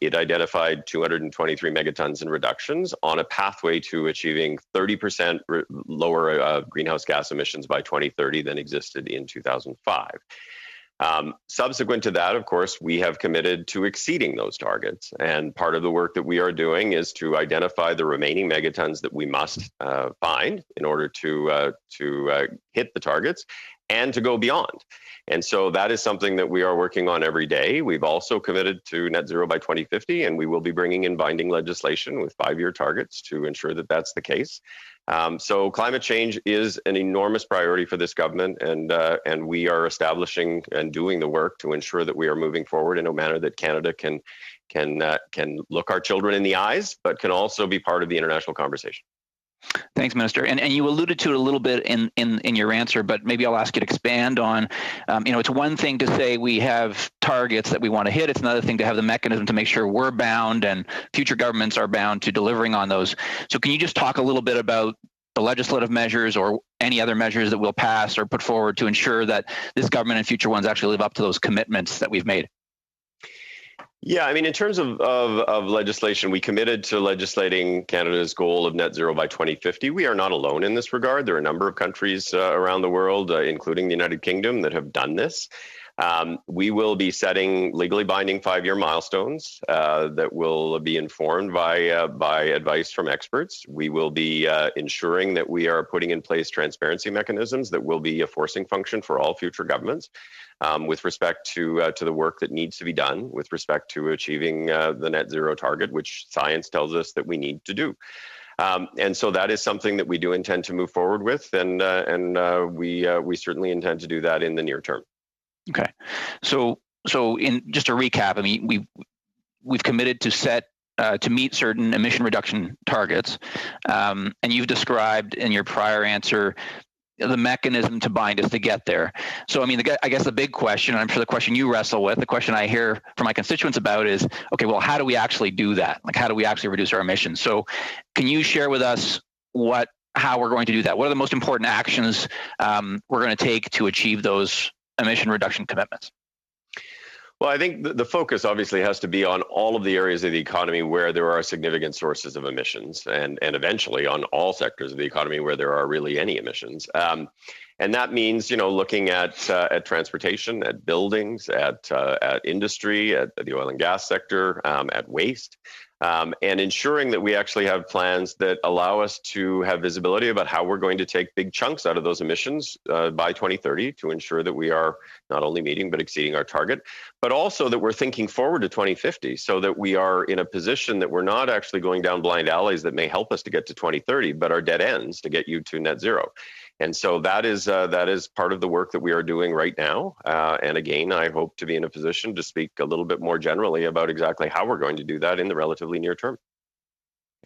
It identified 223 megatons in reductions on a pathway to achieving 30% lower greenhouse gas emissions by 2030 than existed in 2005. Subsequent to that, of course, we have committed to exceeding those targets. And part of the work that we are doing is to identify the remaining megatons that we must find in order to hit the targets and to go beyond. And so that is something that we are working on every day. We've also committed to net zero by 2050, and we will be bringing in binding legislation with 5-year targets to ensure that that's the case. So climate change is an enormous priority for this government, and we are establishing and doing the work to ensure that we are moving forward in a manner that Canada can look our children in the eyes, but can also be part of the international conversation. Thanks, Minister. And you alluded to it a little bit in your answer, but maybe I'll ask you to expand on, it's one thing to say we have targets that we want to hit. It's another thing to have the mechanism to make sure we're bound and future governments are bound to delivering on those. So can you just talk a little bit about the legislative measures or any other measures that we'll pass or put forward to ensure that this government and future ones actually live up to those commitments that we've made? Yeah, I mean, in terms of legislation, we committed to legislating Canada's goal of net zero by 2050. We are not alone in this regard. There are a number of countries around the world, including the United Kingdom, that have done this. We will be setting legally binding 5-year milestones that will be informed by advice from experts. We will be ensuring that we are putting in place transparency mechanisms that will be a forcing function for all future governments with respect to the work that needs to be done with respect to achieving the net zero target, which science tells us that we need to do. And so that is something that we do intend to move forward with, and we certainly intend to do that in the near term. Okay, so in just a recap, I mean, we've committed to set to meet certain emission reduction targets, and you've described in your prior answer the mechanism to bind us to get there. So I mean, I guess the big question, and I'm sure the question you wrestle with, the question I hear from my constituents about is, okay, well, how do we actually do that? Like, how do we actually reduce our emissions? So can you share with us how we're going to do that? What are the most important actions we're going to take to achieve those emission reduction commitments? Well, I think the focus obviously has to be on all of the areas of the economy where there are significant sources of emissions, and eventually on all sectors of the economy where there are really any emissions. And that means, looking at transportation, at buildings, at industry, at the oil and gas sector, at waste. And ensuring that we actually have plans that allow us to have visibility about how we're going to take big chunks out of those emissions by 2030 to ensure that we are not only meeting but exceeding our target, but also that we're thinking forward to 2050 so that we are in a position that we're not actually going down blind alleys that may help us to get to 2030, but are dead ends to get you to net zero. And so that is part of the work that we are doing right now. And again, I hope to be in a position to speak a little bit more generally about exactly how we're going to do that in the relatively near term.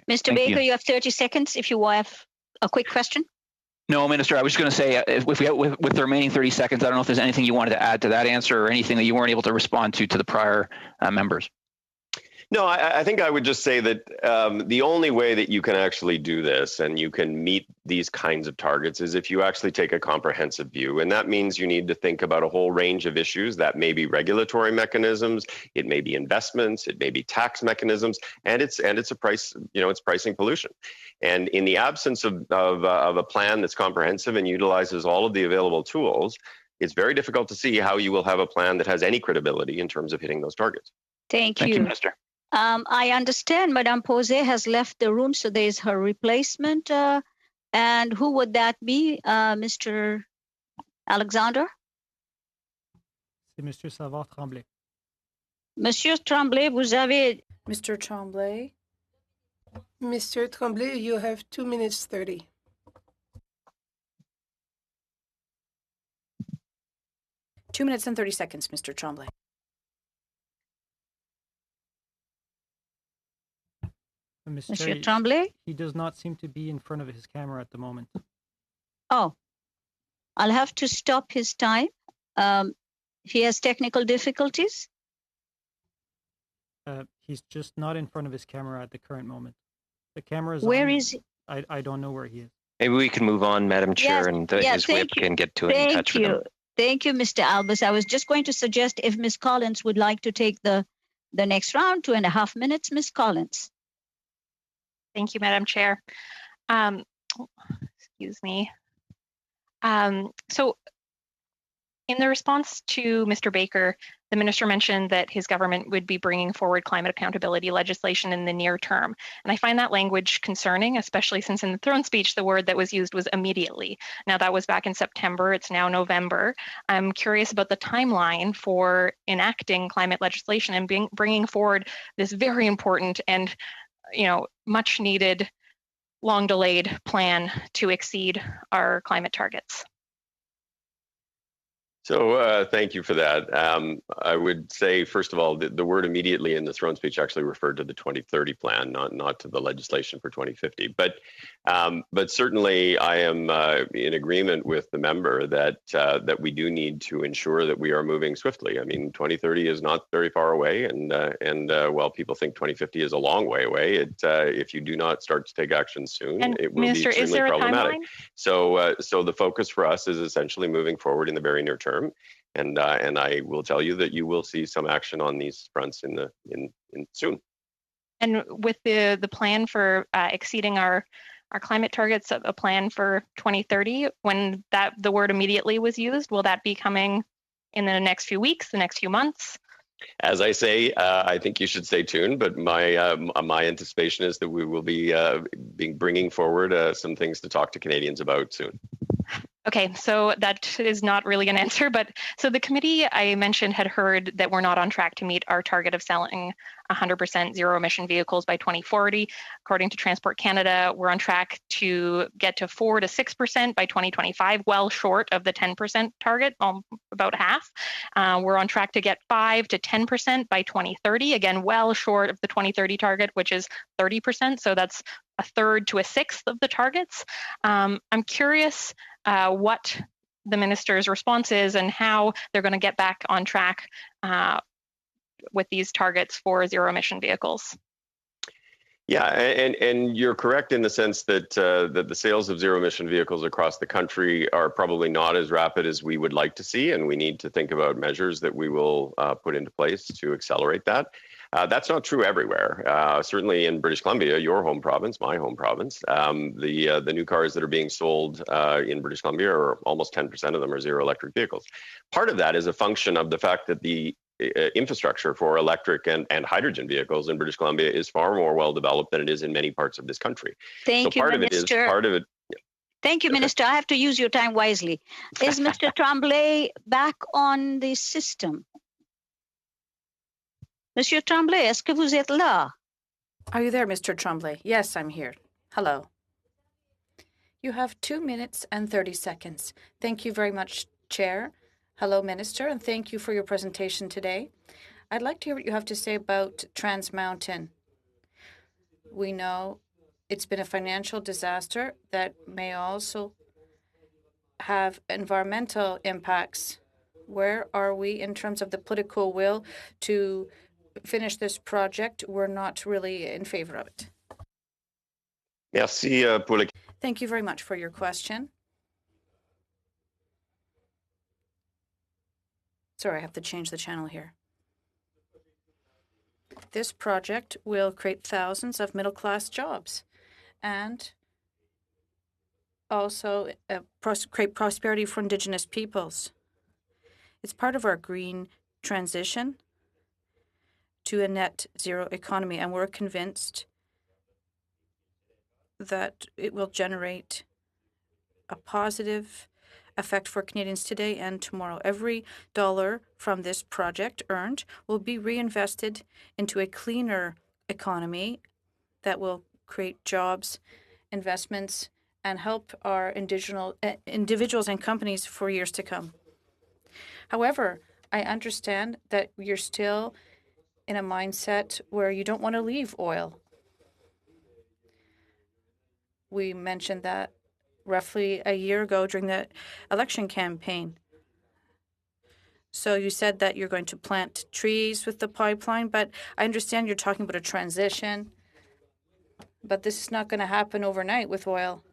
Mr. Baker, you have 30 seconds if you have a quick question. No, Minister, I was just going to say, if we with the remaining 30 seconds, I don't know if there's anything you wanted to add to that answer or anything that you weren't able to respond to the prior members. No, I think I would just say that the only way that you can actually do this and you can meet these kinds of targets is if you actually take a comprehensive view. And that means you need to think about a whole range of issues. That may be regulatory mechanisms, it may be investments, it may be tax mechanisms, and it's a price, it's pricing pollution. And in the absence of a plan that's comprehensive and utilizes all of the available tools, it's very difficult to see how you will have a plan that has any credibility in terms of hitting those targets. Thank you, Minister. I understand Madame Posey has left the room, so there is her replacement. And who would that be, Mr. Alexander? C'est Monsieur Savard-Tremblay. Monsieur Tremblay, vous avez... Mr. Tremblay. Mr. Tremblay, you have 2 minutes 30. Two minutes and 30 seconds, Mr. Tremblay. Monsieur Tremblay? He does not seem to be in front of his camera at the moment. Oh, I'll have to stop his time. He has technical difficulties? He's just not in front of his camera at the current moment. The camera is Where on. is he? I don't know where he is. Maybe we can move on, Madam Chair, and his whip can get to it and touch with him. Thank you, Mr. Albus. I was just going to suggest if Ms. Collins would like to take the next round, 2.5 minutes, Ms. Collins. Thank you, Madam Chair. Excuse me. So in the response to Mr. Baker, the minister mentioned that his government would be bringing forward climate accountability legislation in the near term. And I find that language concerning, especially since in the throne speech, the word that was used was immediately. Now that was back in September, it's now November. I'm curious about the timeline for enacting climate legislation and bringing forward this very important and, much needed, long delayed plan to exceed our climate targets. So thank you for that. I would say, first of all, the word immediately in the throne speech actually referred to the 2030 plan, not to the legislation for 2050. But certainly I am in agreement with the member that we do need to ensure that we are moving swiftly. I mean, 2030 is not very far away, and while people think 2050 is a long way away, if you do not start to take action soon, it will Minister, be extremely problematic. Timeline? So the focus for us is essentially moving forward in the very near term. And I will tell you that you will see some action on these fronts in soon. And with the plan for exceeding our climate targets, a plan for 2030, when the word immediately was used, will that be coming in the next few weeks, the next few months? As I say, I think you should stay tuned, but my anticipation is that we will be bringing forward some things to talk to Canadians about soon. Okay, so that is not really an answer, but so the committee I mentioned had heard that we're not on track to meet our target of selling 100% zero emission vehicles by 2040. According to Transport Canada, we're on track to get to 4 to 6% by 2025, well short of the 10% target, about half. We're on track to get 5 to 10% by 2030, again, well short of the 2030 target, which is 30%. So that's a third to a sixth of the targets. I'm curious what the minister's response is and how they're going to get back on track with these targets for zero emission vehicles. Yeah, and you're correct in the sense that that the sales of zero emission vehicles across the country are probably not as rapid as we would like to see, and we need to think about measures that we will put into place to accelerate that. That's not true everywhere. Certainly in British Columbia, your home province, my home province, the new cars that are being sold in British Columbia, are almost 10% of them are zero electric vehicles. Part of that is a function of the fact that the infrastructure for electric and hydrogen vehicles in British Columbia is far more well developed than it is in many parts of this country. Thank you, Minister. Thank you, Minister. I have to use your time wisely. Is Mr. Tremblay back on the system? Monsieur Tremblay, est-ce que vous êtes là? Are you there, Mr. Tremblay? Yes, I'm here. Hello. You have 2 minutes and 30 seconds. Thank you very much, Chair. Hello, Minister, and thank you for your presentation today. I'd like to hear what you have to say about Trans Mountain. We know it's been a financial disaster that may also have environmental impacts. Where are we in terms of the political will to finish this project? We're not really in favor of it. Merci pour le... Thank you very much for your question. Sorry, I have to change the channel here. This project will create thousands of middle-class jobs and also create prosperity for Indigenous peoples. It's part of our green transition to a net zero economy, and we're convinced that it will generate a positive effect for Canadians today and tomorrow. Every dollar from this project earned will be reinvested into a cleaner economy that will create jobs, investments, and help our individuals and companies for years to come. However, I understand that you're still in a mindset where you don't want to leave oil. We mentioned that roughly a year ago during the election campaign. So you said that you're going to plant trees with the pipeline, but I understand you're talking about a transition. But this is not going to happen overnight with oil.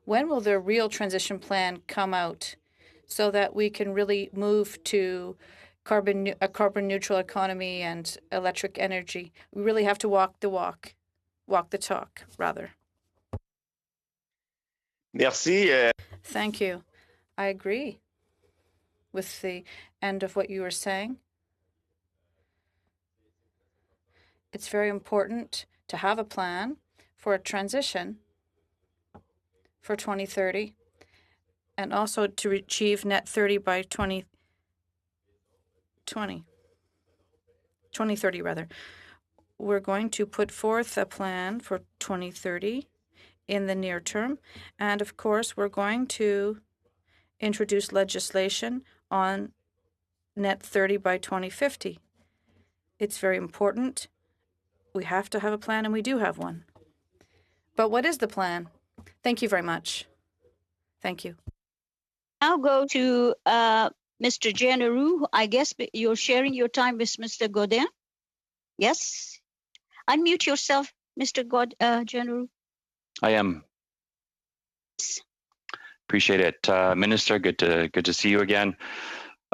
When will the real transition plan come out so that we can really move to a carbon neutral economy and electric energy? We really have to walk the talk, rather. Merci. Thank you. I agree with the end of what you were saying. It's very important to have a plan for a transition for 2030 and also to achieve net 30 by 2030 rather. We're going to put forth a plan for 2030 in the near term. And of course, we're going to introduce legislation on net 30 by 2050. It's very important. We have to have a plan, and we do have one. But what is the plan? Thank you very much. Thank you. Now go to Mr. Generou. I guess you're sharing your time with Mr. Godin. Yes? Unmute yourself, Mr. Generou. I am. Appreciate it. Minister, good to see you again.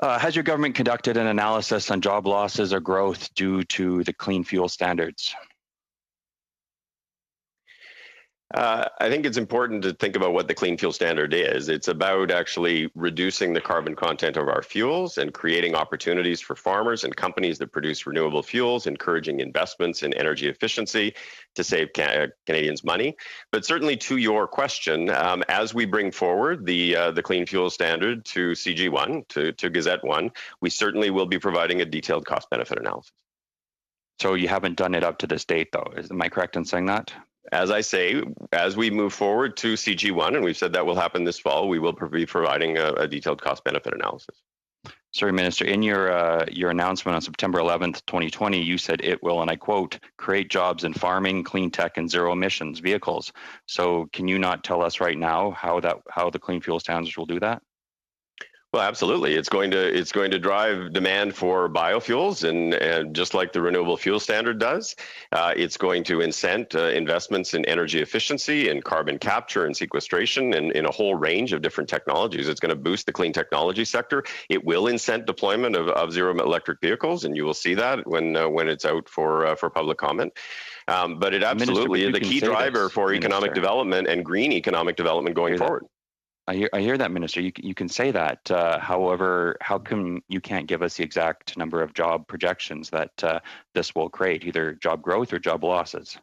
Has your government conducted an analysis on job losses or growth due to the clean fuel standards? I think it's important to think about what the clean fuel standard is. It's about actually reducing the carbon content of our fuels and creating opportunities for farmers and companies that produce renewable fuels, encouraging investments in energy efficiency to save Canadians money. But certainly to your question, as we bring forward the clean fuel standard to CG1, to Gazette 1, we certainly will be providing a detailed cost benefit analysis. So you haven't done it up to this date, though. Am I correct in saying that? As I say, as we move forward to CG1, and we've said that will happen this fall, we will be providing a detailed cost-benefit analysis. Sorry, Minister, in your announcement on September 11th, 2020, you said it will, and I quote, create jobs in farming, clean tech, and zero emissions vehicles. So can you not tell us right now how the clean fuel standards will do that? Well, absolutely. It's going to drive demand for biofuels, and just like the renewable fuel standard does, it's going to incent investments in energy efficiency and carbon capture and sequestration, and in a whole range of different technologies. It's going to boost the clean technology sector. It will incent deployment of zero electric vehicles, and you will see that when it's out for public comment. But it absolutely is the key driver for economic development and green economic development going forward. I hear that, Minister. You can say that. However, how come you can't give us the exact number of job projections that this will create, either job growth or job losses?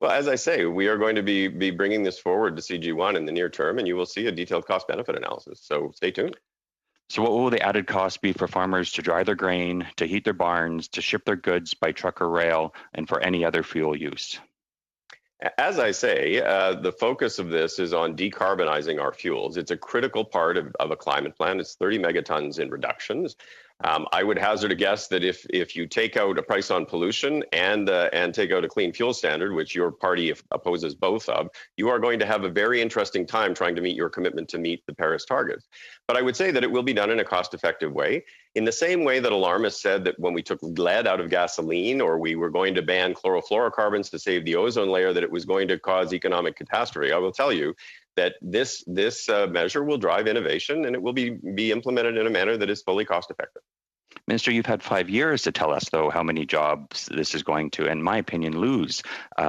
Well, as I say, we are going to be bringing this forward to CG1 in the near term, and you will see a detailed cost-benefit analysis. So stay tuned. So what will the added cost be for farmers to dry their grain, to heat their barns, to ship their goods by truck or rail, and for any other fuel use? As I say, the focus of this is on decarbonizing our fuels. It's a critical part of a climate plan. It's 30 megatons in reductions. I would hazard a guess that if you take out a price on pollution and take out a clean fuel standard, which your party opposes both of, you are going to have a very interesting time trying to meet your commitment to meet the Paris targets. But I would say that it will be done in a cost-effective way, in the same way that alarmists said that when we took lead out of gasoline, or we were going to ban chlorofluorocarbons to save the ozone layer, that it was going to cause economic catastrophe. I will tell you that this measure will drive innovation, and it will be implemented in a manner that is fully cost effective. Minister, you've had 5 years to tell us, though, how many jobs this is going to, in my opinion, lose,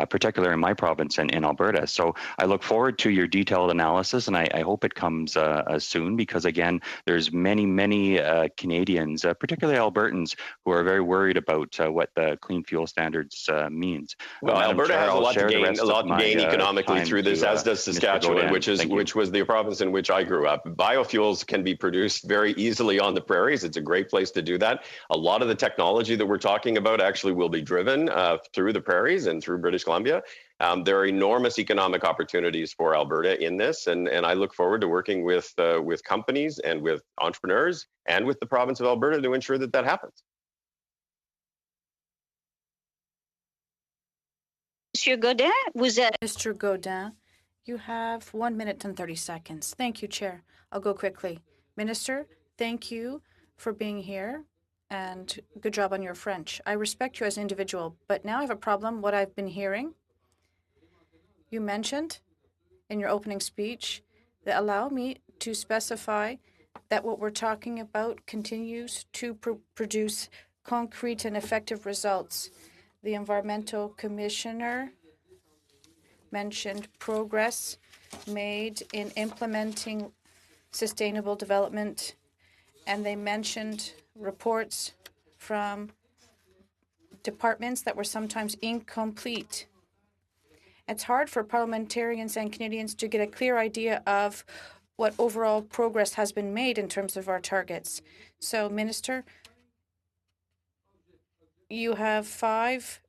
particularly in my province and in Alberta. So I look forward to your detailed analysis, and I hope it comes soon, because, again, there's many Canadians, particularly Albertans, who are very worried about what the clean fuel standards means. Well, Alberta has a lot to gain economically through this, as does Saskatchewan, which was the province in which I grew up. Biofuels can be produced very easily on the prairies. It's a great place to do that. A lot of the technology that we're talking about actually will be driven through the prairies and through British Columbia. There are enormous economic opportunities for Alberta in this, and I look forward to working with companies and with entrepreneurs and with the province of Alberta to ensure that that happens. Monsieur Godin, Mr. Godin, you have 1 minute and 30 seconds. Thank you, Chair. I'll go quickly. Minister, thank you for being here, and good job on your French. I respect you as an individual, but now I have a problem. What I've been hearing you mentioned in your opening speech that allow me to specify that what we're talking about continues to produce concrete and effective results. The Environmental Commissioner mentioned progress made in implementing sustainable development, and they mentioned reports from departments that were sometimes incomplete. It's hard for parliamentarians and Canadians to get a clear idea of what overall progress has been made in terms of our targets. So, Minister, you have 5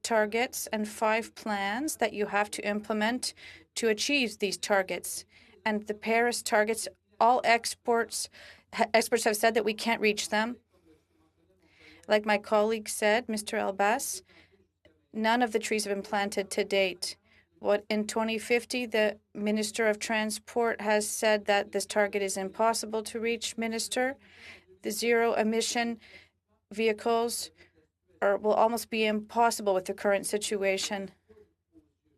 targets and 5 plans that you have to implement to achieve these targets. And the Paris targets, all experts have said that we can't reach them. Like my colleague said, Mr. Elbas, none of the trees have been planted to date. What in 2050, the Minister of Transport has said that this target is impossible to reach, Minister. The zero-emission vehicles will almost be impossible with the current situation.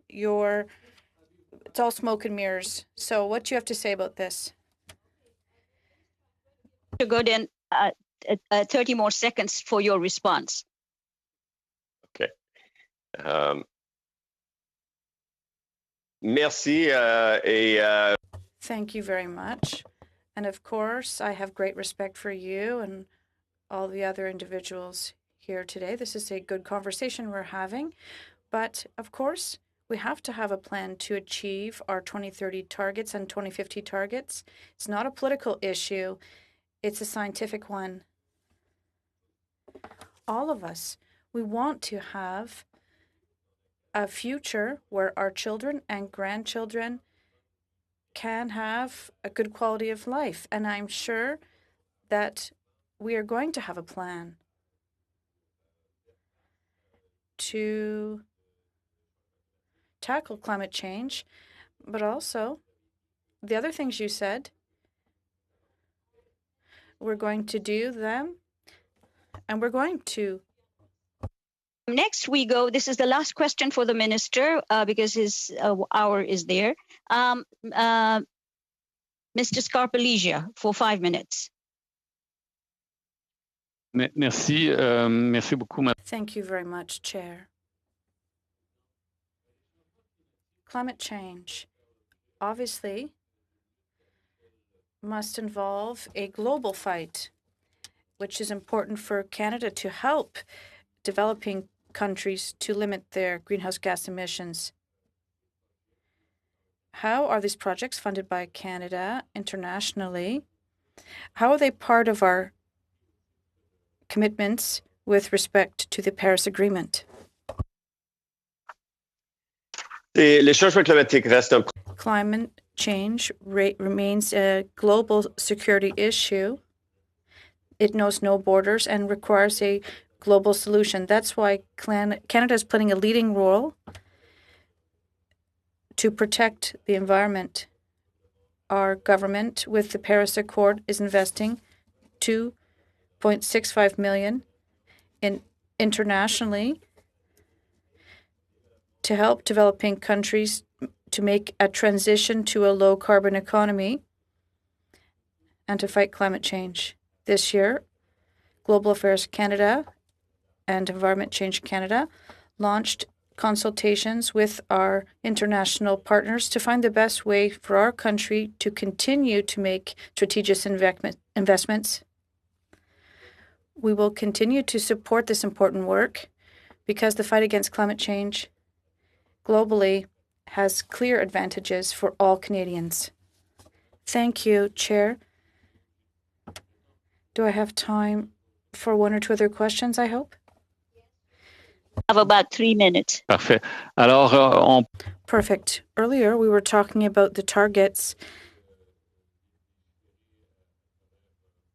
It's all smoke and mirrors. So what do you have to say about this? Godin, 30 more seconds for your response. Okay. Merci. Thank you very much. And of course, I have great respect for you and all the other individuals here today. This is a good conversation we're having. But of course, we have to have a plan to achieve our 2030 targets and 2050 targets. It's not a political issue. It's a scientific one. All of us, we want to have a future where our children and grandchildren can have a good quality of life. And I'm sure that we are going to have a plan to tackle climate change, but also the other things you said, we're going to do them, and we're going to. Next we go. This is the last question for the minister because his hour is there. Mr. Scarpellegia for 5 minutes. Merci, merci beaucoup. Thank you very much, Chair. Climate change obviously must involve a global fight, which is important for Canada to help developing countries to limit their greenhouse gas emissions. How are these projects funded by Canada internationally? How are they part of our commitments with respect to the Paris Agreement? Climate change remains a global security issue. It knows no borders and requires a global solution. That's why Canada is playing a leading role to protect the environment. Our government, with the Paris Accord, is investing $2.65 million internationally to help developing countries to make a transition to a low-carbon economy and to fight climate change. This year, Global Affairs Canada and Environment Change Canada launched consultations with our international partners to find the best way for our country to continue to make strategic investments. We will continue to support this important work because the fight against climate change globally has clear advantages for all Canadians. Thank you, Chair. Do I have time for 1 or 2 other questions, I hope? Have about 3 minutes. Parfait. Alors, Perfect. Earlier, we were talking about the targets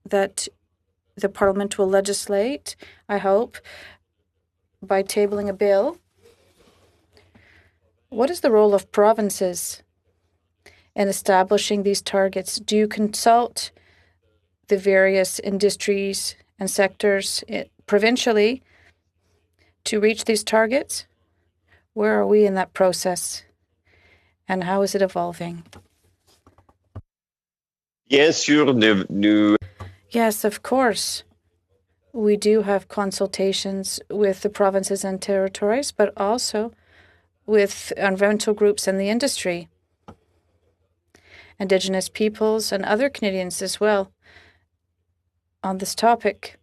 that the Parliament will legislate, I hope, by tabling a bill. What is the role of provinces in establishing these targets? Do you consult the various industries and sectors provincially to reach these targets? Where are we in that process? And how is it evolving? Bien sûr, nous. Yes, of course. We do have consultations with the provinces and territories, but also with environmental groups and the industry, Indigenous peoples and other Canadians as well on this topic.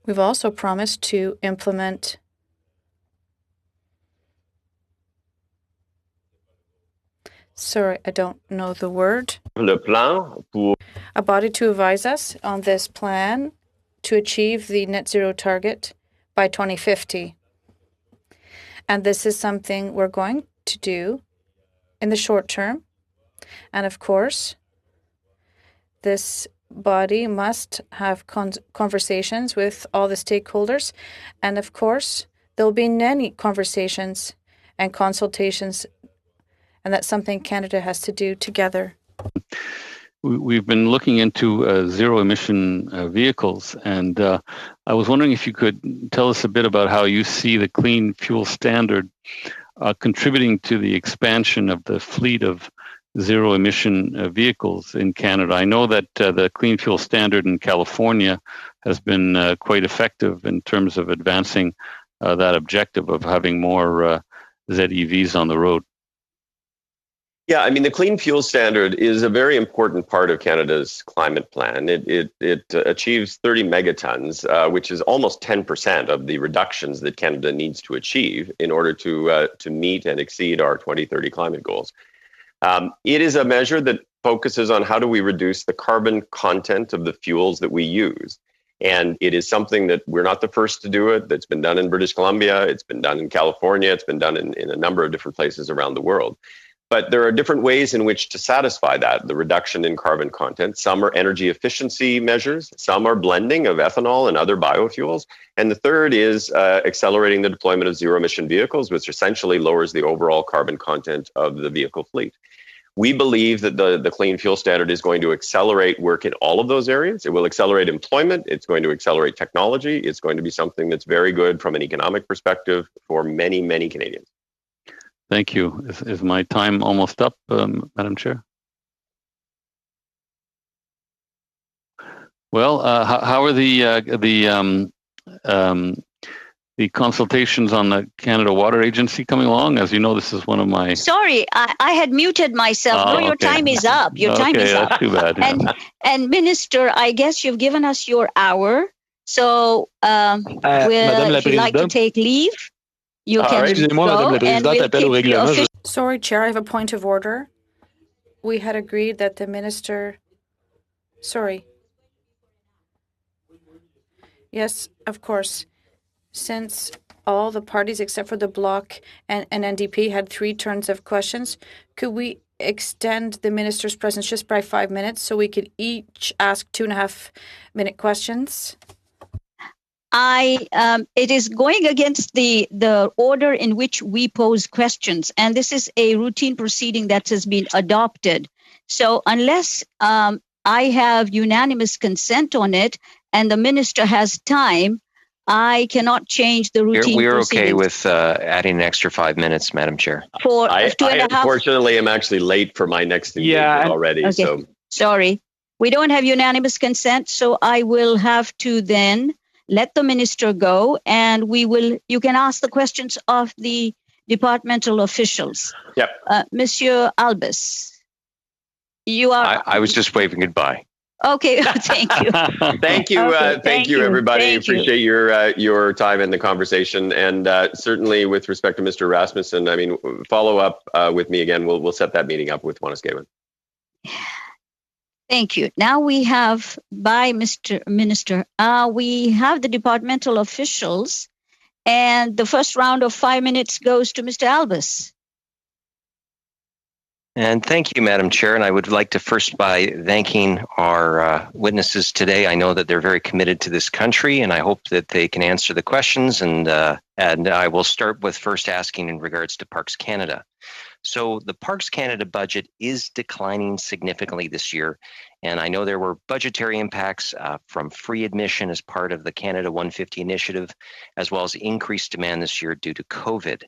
We've also promised to implement sorry, I don't know the word. Le plan pour A body to advise us on this plan to achieve the net zero target by 2050. And this is something we're going to do in the short term. And of course, this body must have conversations with all the stakeholders. And of course, there'll be many conversations and consultations. And that's something Canada has to do together. We've been looking into zero-emission vehicles, and I was wondering if you could tell us a bit about how you see the Clean Fuel Standard contributing to the expansion of the fleet of zero-emission vehicles in Canada. I know that the Clean Fuel Standard in California has been quite effective in terms of advancing that objective of having more ZEVs on the road. Yeah, I mean, the Clean Fuel Standard is a very important part of Canada's climate plan. It achieves 30 megatons, which is almost 10% of the reductions that Canada needs to achieve in order to meet and exceed our 2030 climate goals. It is a measure that focuses on how do we reduce the carbon content of the fuels that we use. And it is something that we're not the first to do it. That's been done in British Columbia. It's been done in California. It's been done in a number of different places around the world. But there are different ways in which to satisfy that, the reduction in carbon content. Some are energy efficiency measures. Some are blending of ethanol and other biofuels. And the third is accelerating the deployment of zero-emission vehicles, which essentially lowers the overall carbon content of the vehicle fleet. We believe that the Clean Fuel Standard is going to accelerate work in all of those areas. It will accelerate employment. It's going to accelerate technology. It's going to be something that's very good from an economic perspective for many, many Canadians. Thank you. Is my time almost up, Madam Chair? Well, how are the consultations on the Canada Water Agency coming along? As you know, this is one of my... Sorry, I had muted myself. No, your time is up. Your time is up. That's too bad. Yeah. And Minister, I guess you've given us your hour. So if you'd like to take leave, you can go and we'll keep you official. Sorry, Chair, I have a point of order. We had agreed that the Minister... Sorry. Yes, of course. Since all the parties except for the Bloc and NDP had 3 turns of questions, could we extend the Minister's presence just by 5 minutes so we could each ask 2.5-minute questions? It is going against the order in which we pose questions, and this is a routine proceeding that has been adopted. So unless I have unanimous consent on it and the Minister has time, I cannot change the routine We're proceedings. okay with adding an extra 5 minutes, Madam Chair. For I 2.5. unfortunately am actually late for my next engagement already. Okay. So Sorry. We don't have unanimous consent, so I will have to then let the Minister go, and you can ask the questions of the departmental officials. Yep. Monsieur Albus, you are... I was just waving goodbye. Okay, thank you. Thank you, Okay, thank you, everybody. Thank you. Appreciate your time in the conversation, and certainly with respect to Mr. Rasmussen, I mean, follow up with me again. We'll set that meeting up with Wanuskewin. Thank you. Now we have, by Mr. Minister, we have the departmental officials, and the first round of 5 minutes goes to Mr. Albus. And thank you, Madam Chair. And I would like to first by thanking our witnesses today. I know that they're very committed to this country, and I hope that they can answer the questions. And I will start with first asking in regards to Parks Canada. So the Parks Canada budget is declining significantly this year. And I know there were budgetary impacts from free admission as part of the Canada 150 initiative, as well as increased demand this year due to COVID.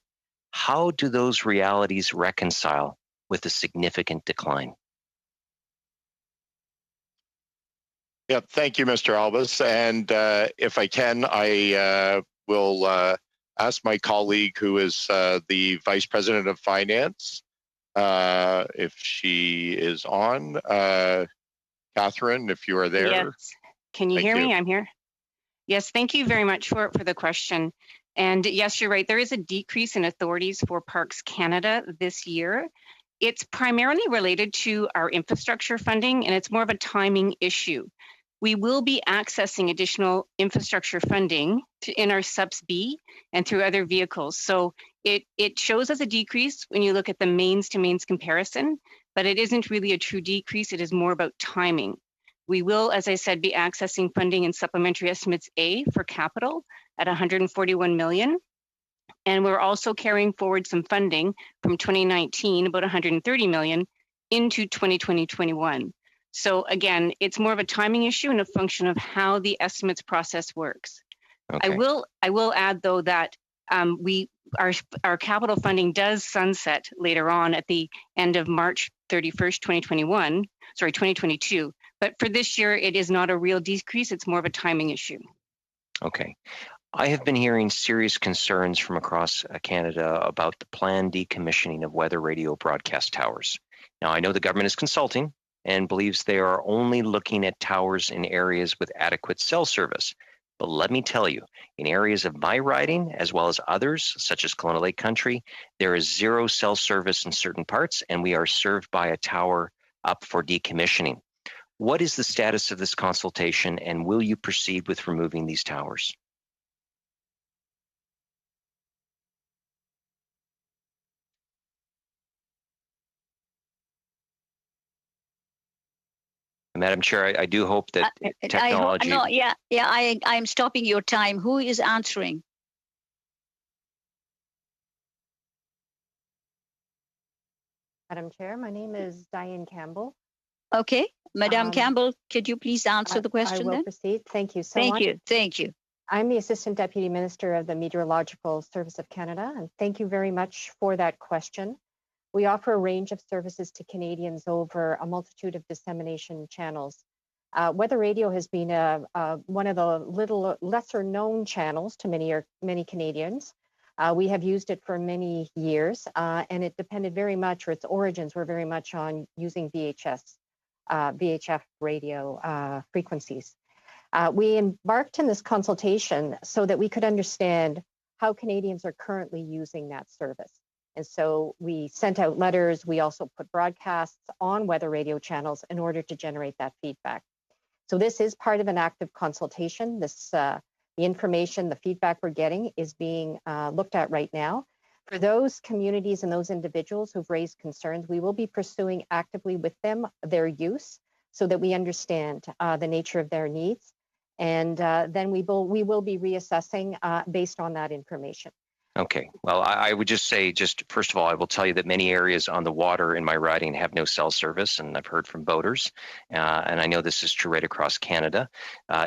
How do those realities reconcile with a significant decline? Yeah, thank you, Mr. Albas. And if I can, I will ask my colleague, who is the Vice President of Finance, if she is on. Catherine, if you are there. Yes. Can you hear me? I'm here. Yes, thank you very much for the question. And yes, you're right. There is a decrease in authorities for Parks Canada this year. It's primarily related to our infrastructure funding, and it's more of a timing issue. We will be accessing additional infrastructure funding in our subs B and through other vehicles. So it shows as a decrease when you look at the mains to mains comparison, but it isn't really a true decrease. It is more about timing. We will, as I said, be accessing funding in supplementary estimates A for capital at 141 million. And we're also carrying forward some funding from 2019, about 130 million, into 2020-21. So again, it's more of a timing issue and a function of how the estimates process works. Okay. I will add though that our capital funding does sunset later on at the end of March 31st, 2022. But for this year, it is not a real decrease. It's more of a timing issue. Okay. I have been hearing serious concerns from across Canada about the planned decommissioning of weather radio broadcast towers. Now, I know the government is consulting and believes they are only looking at towers in areas with adequate cell service. But let me tell you, in areas of my riding, as well as others, such as Kelowna Lake Country, there is zero cell service in certain parts, and we are served by a tower up for decommissioning. What is the status of this consultation, and will you proceed with removing these towers? Madam Chair, I do hope that technology... I'm stopping your time. Who is answering? Madam Chair, my name is Diane Campbell. Okay, Madam Campbell, could you please answer the question then? I will proceed. Thank you so much. Thank you. I'm the Assistant Deputy Minister of the Meteorological Service of Canada, and thank you very much for that question. We offer a range of services to Canadians over a multitude of dissemination channels. Weather radio has been one of the lesser known channels to many Canadians. We have used it for many years, and it depended very much, or its origins were very much on using VHF radio frequencies. We embarked in this consultation so that we could understand how Canadians are currently using that service. And so we sent out letters. We also put broadcasts on weather radio channels in order to generate that feedback. So this is part of an active consultation. The information, the feedback we're getting is being looked at right now. For those communities and those individuals who've raised concerns, we will be pursuing actively with them their use so that we understand the nature of their needs. And then we will be reassessing based on that information. Okay, well, I would just say, first of all, I will tell you that many areas on the water in my riding have no cell service, and I've heard from boaters, and I know this is true right across Canada.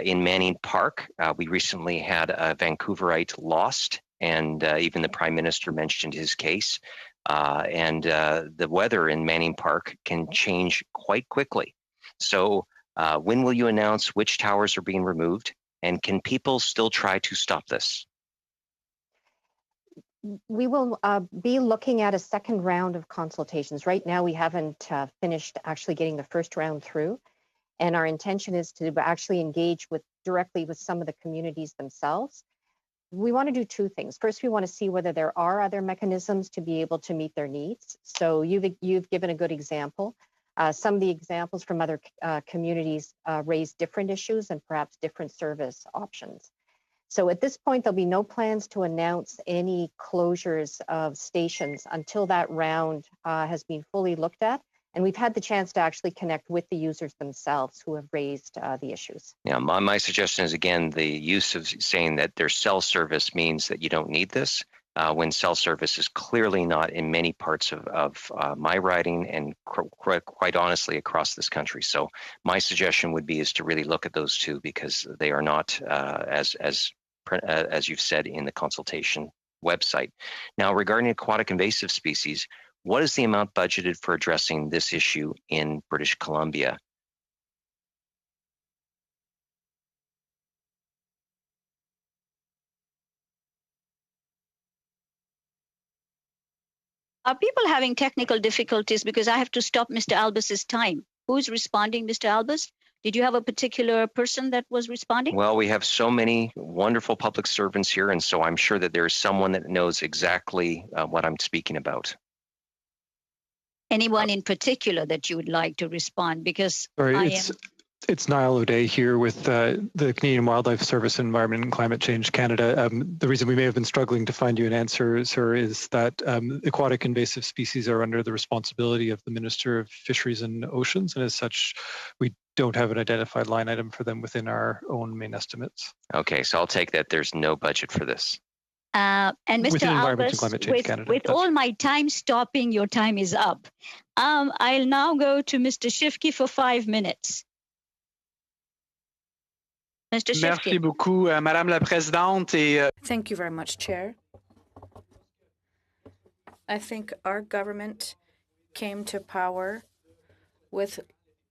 In Manning Park, we recently had a Vancouverite lost, and even the Prime Minister mentioned his case. The weather in Manning Park can change quite quickly. So when will you announce which towers are being removed, and can people still try to stop this? We will be looking at a second round of consultations. Right now, we haven't finished actually getting the first round through. And our intention is to actually engage directly with some of the communities themselves. We want to do two things. First, we want to see whether there are other mechanisms to be able to meet their needs. So you've given a good example. Some of the examples from other communities raise different issues and perhaps different service options. So at this point, there'll be no plans to announce any closures of stations until that round has been fully looked at. And we've had the chance to actually connect with the users themselves who have raised the issues. Yeah, my suggestion is, again, the use of saying that their cell service means that you don't need this, when cell service is clearly not in many parts of my riding and quite honestly across this country. So my suggestion would be is to really look at those two, because they are not, as you've said in the consultation, website. Now, regarding aquatic invasive species, what is the amount budgeted for addressing this issue in British Columbia? Are people having technical difficulties? Because I have to stop Mr. Albus's time. Who's responding, Mr. Albus? Did you have a particular person that was responding? Well, we have so many wonderful public servants here, and so I'm sure that there's someone that knows exactly what I'm speaking about. Anyone in particular that you would like to respond? Because sorry, it's Niall O'Day here with the Canadian Wildlife Service, Environment and Climate Change Canada. The reason we may have been struggling to find you an answer, sir, is that aquatic invasive species are under the responsibility of the Minister of Fisheries and Oceans, and as such, we don't have an identified line item for them within our own main estimates. Okay, so I'll take that there's no budget for this. And Mr. Albus, with all my time stopping, your time is up. I'll now go to Mr. Shifke for 5 minutes. Mr. Shifke. Merci beaucoup, Madame la Présidente. Thank you very much, Chair. I think our government came to power with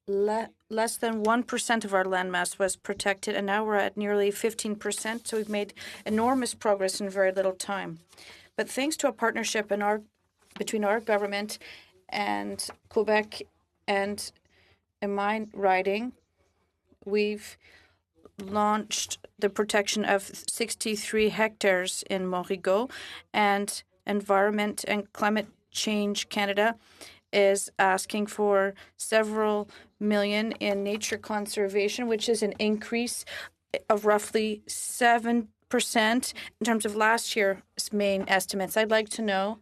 less than 1% of our landmass was protected, and now we're at nearly 15%, so we've made enormous progress in very little time. But thanks to a partnership between our government and Quebec and in my riding, we've launched the protection of 63 hectares in Morigo, and Environment and Climate Change Canada is asking for several million in nature conservation, which is an increase of roughly 7% in terms of last year's main estimates. I'd like to know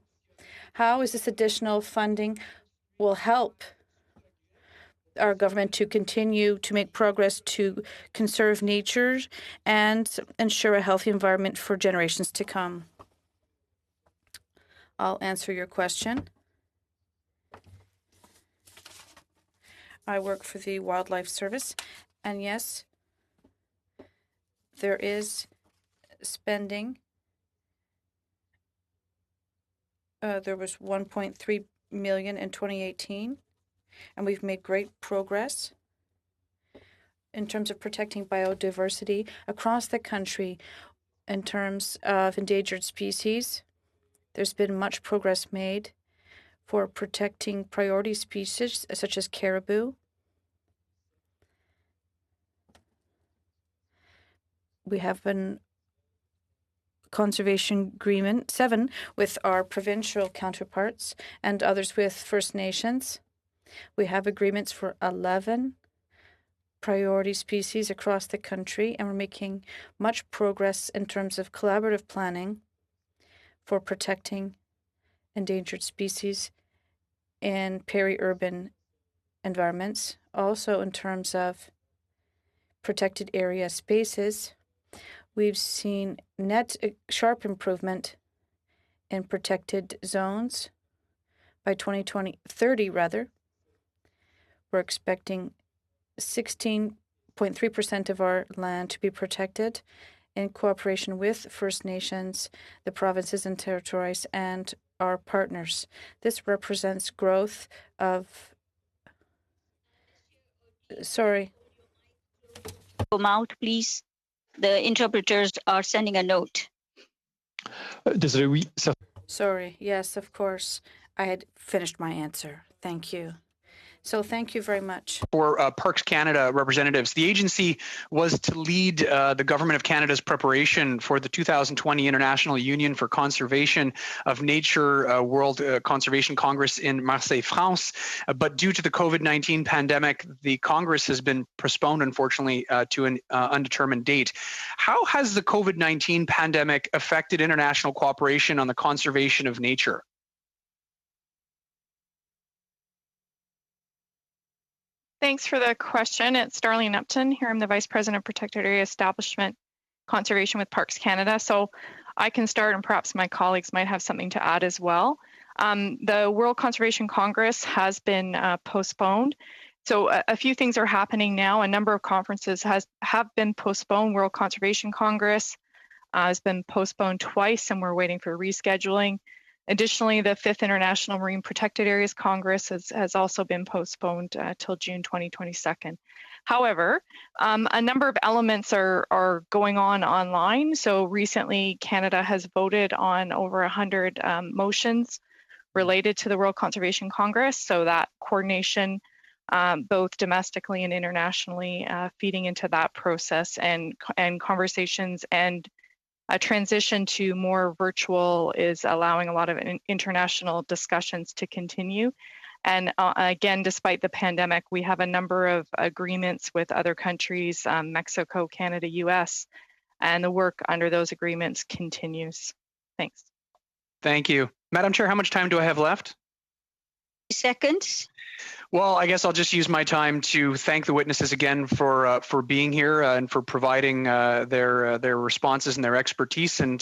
how is this additional funding will help our government to continue to make progress to conserve nature and ensure a healthy environment for generations to come. I'll answer your question. I work for the Wildlife Service, and yes, there is spending. There was 1.3 million in 2018, and we've made great progress in terms of protecting biodiversity across the country. In terms of endangered species, there's been much progress made for protecting priority species such as caribou. We have an conservation agreement 7 with our provincial counterparts and others with First Nations. We have agreements for 11 priority species across the country, and we're making much progress in terms of collaborative planning for protecting endangered species in peri-urban environments. Also, in terms of protected area spaces, we've seen net sharp improvement in protected zones by 2030 rather. We're expecting 16.3% of our land to be protected in cooperation with First Nations, the provinces and territories, and our partners. This represents growth of... Sorry. Come out, please. The interpreters are sending a note. Sorry. Yes, of course. I had finished my answer. Thank you. So thank you very much. For Parks Canada representatives, the agency was to lead the Government of Canada's preparation for the 2020 International Union for Conservation of Nature World Conservation Congress in Marseille, France. But due to the COVID-19 pandemic, the Congress has been postponed, unfortunately, to an undetermined date. How has the COVID-19 pandemic affected international cooperation on the conservation of nature? Thanks for the question. It's Darlene Upton here. I'm the Vice President of Protected Area Establishment Conservation with Parks Canada. So I can start, and perhaps my colleagues might have something to add as well. The World Conservation Congress has been postponed. So a few things are happening now. A number of conferences have been postponed. World Conservation Congress, has been postponed twice, and we're waiting for rescheduling. Additionally, the 5th International Marine Protected Areas Congress has also been postponed till June 2022. However, a number of elements are going on online. So recently, Canada has voted on over 100 motions related to the World Conservation Congress. So that coordination, both domestically and internationally, feeding into that process, and conversations and a transition to more virtual is allowing a lot of international discussions to continue. And again, despite the pandemic, we have a number of agreements with other countries, Mexico, Canada, US, and the work under those agreements continues. Thanks. Thank you. Madam Chair, how much time do I have left? Seconds. Well, I guess I'll just use my time to thank the witnesses again for being here and for providing their responses and their expertise, and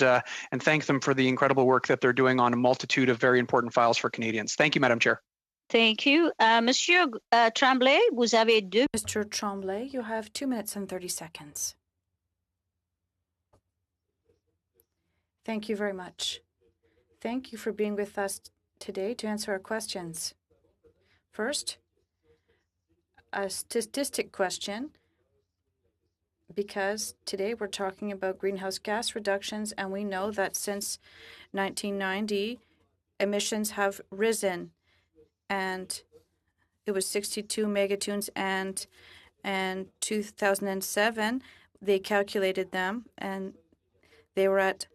thank them for the incredible work that they're doing on a multitude of very important files for Canadians. Thank you, Madam Chair. Thank you. Monsieur Tremblay, vous avez deux. Mr. Tremblay, you have 2 minutes and 30 seconds. Thank you very much. Thank you for being with us today to answer our questions. First, a statistic question, because today we're talking about greenhouse gas reductions, and we know that since 1990, emissions have risen, and it was 62 megatons, and 2007, they calculated them, and they were at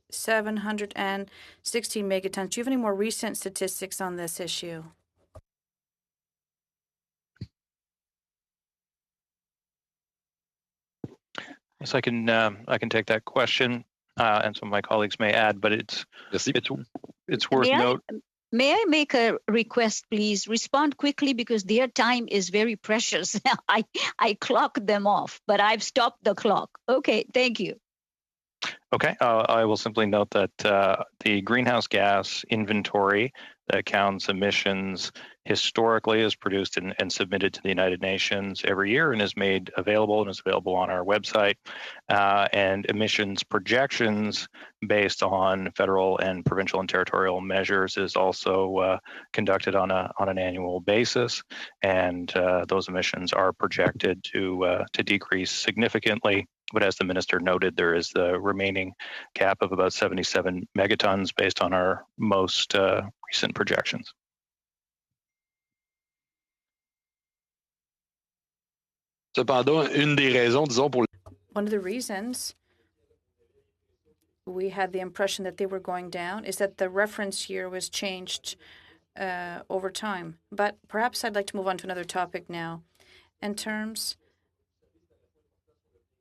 716 megatons. Do you have any more recent statistics on this issue? Yes, I can take that question, and some of my colleagues may add, but it's worth note. May I make a request, please? Respond quickly, because their time is very precious. I clocked them off, but I've stopped the clock. Okay, thank you. Okay, I will simply note that the greenhouse gas inventory that counts emissions historically is produced and submitted to the United Nations every year and is made available and is available on our website. And emissions projections based on federal and provincial and territorial measures is also conducted on an annual basis. And those emissions are projected to decrease significantly. But as the minister noted, there is the remaining cap of about 77 megatons based on our most recent projections. One of the reasons we had the impression that they were going down is that the reference year was changed over time. But perhaps I'd like to move on to another topic now. In terms,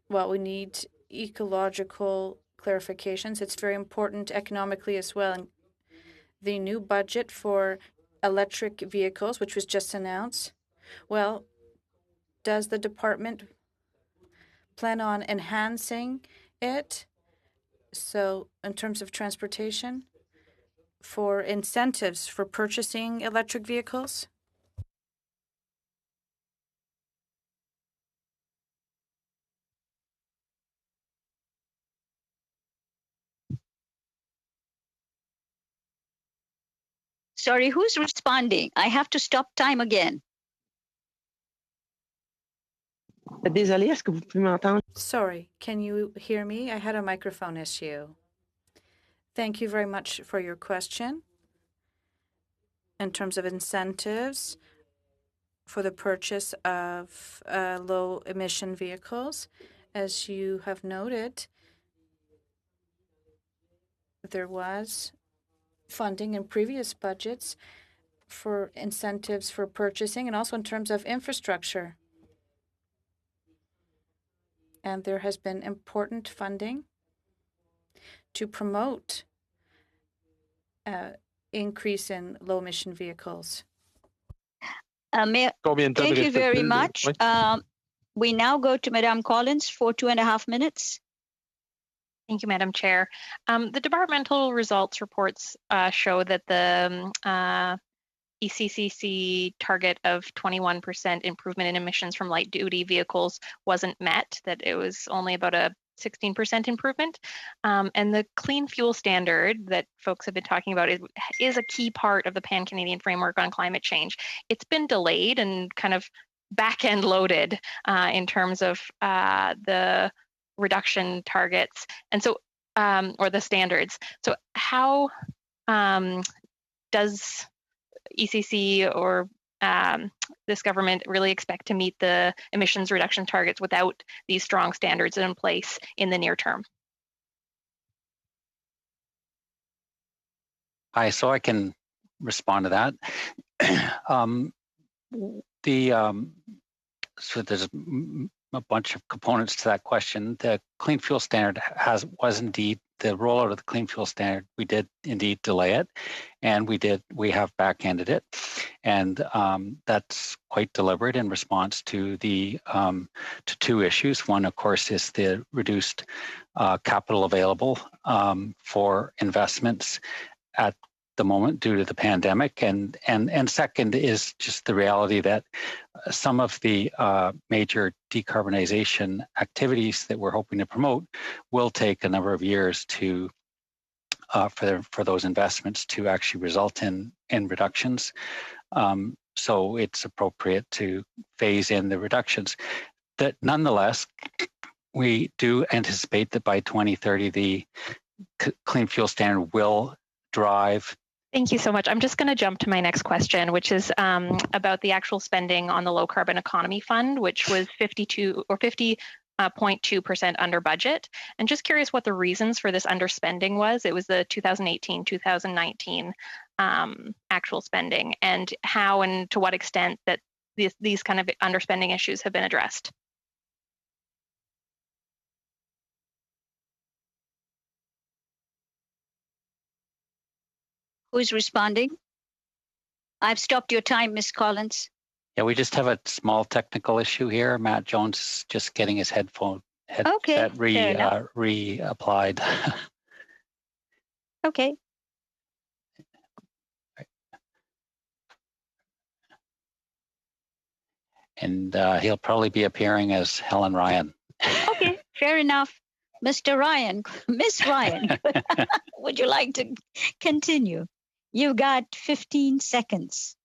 well, we need ecological clarifications. It's very important economically as well. And the new budget for electric vehicles, which was just announced, well, does the department plan on enhancing it? So in terms of transportation, for incentives for purchasing electric vehicles? Sorry, who's responding? I have to stop time again. Désolée, est-ce que vous pouvez m'entendre? Sorry, can you hear me? I had a microphone issue. Thank you very much for your question. In terms of incentives for the purchase of low-emission vehicles, as you have noted, there was funding in previous budgets for incentives for purchasing and also in terms of infrastructure. And there has been important funding to promote increase in low-emission vehicles. Thank you very much. We now go to Madame Collins for 2.5 minutes. Thank you, Madam Chair. The departmental results reports show that the ECCC target of 21% improvement in emissions from light-duty vehicles wasn't met, that it was only about a 16% improvement. And the clean fuel standard that folks have been talking about is a key part of the Pan-Canadian Framework on Climate Change. It's been delayed and kind of back-end loaded in terms of the reduction targets, and so or the standards. So how does ECC or this government really expect to meet the emissions reduction targets without these strong standards in place in the near term? Hi, so I can respond to that. So there's a bunch of components to that question. The Clean Fuel Standard was indeed the rollout of the Clean Fuel Standard. We did indeed delay it, and we have back-ended it, and that's quite deliberate in response to the to two issues. One, of course, is the reduced capital available for investments at the moment due to the pandemic, and second is just the reality that some of the major decarbonization activities that we're hoping to promote will take a number of years to for those investments to actually result in reductions. So it's appropriate to phase in the reductions. That nonetheless, we do anticipate that by 2030 the Clean Fuel Standard will drive. Thank you so much. I'm just going to jump to my next question, which is about the actual spending on the Low Carbon Economy Fund, which was 50.2% under budget. And just curious what the reasons for this underspending was. It was the 2018-2019 actual spending, and how and to what extent that these kind of underspending issues have been addressed. Who's responding? I've stopped your time, Ms. Collins. Yeah, we just have a small technical issue here. Matt Jones is just getting his headset reapplied. Okay. And he'll probably be appearing as Helen Ryan. Okay, fair enough. Mr. Ryan, Miss Ryan, would you like to continue? You've got 15 seconds.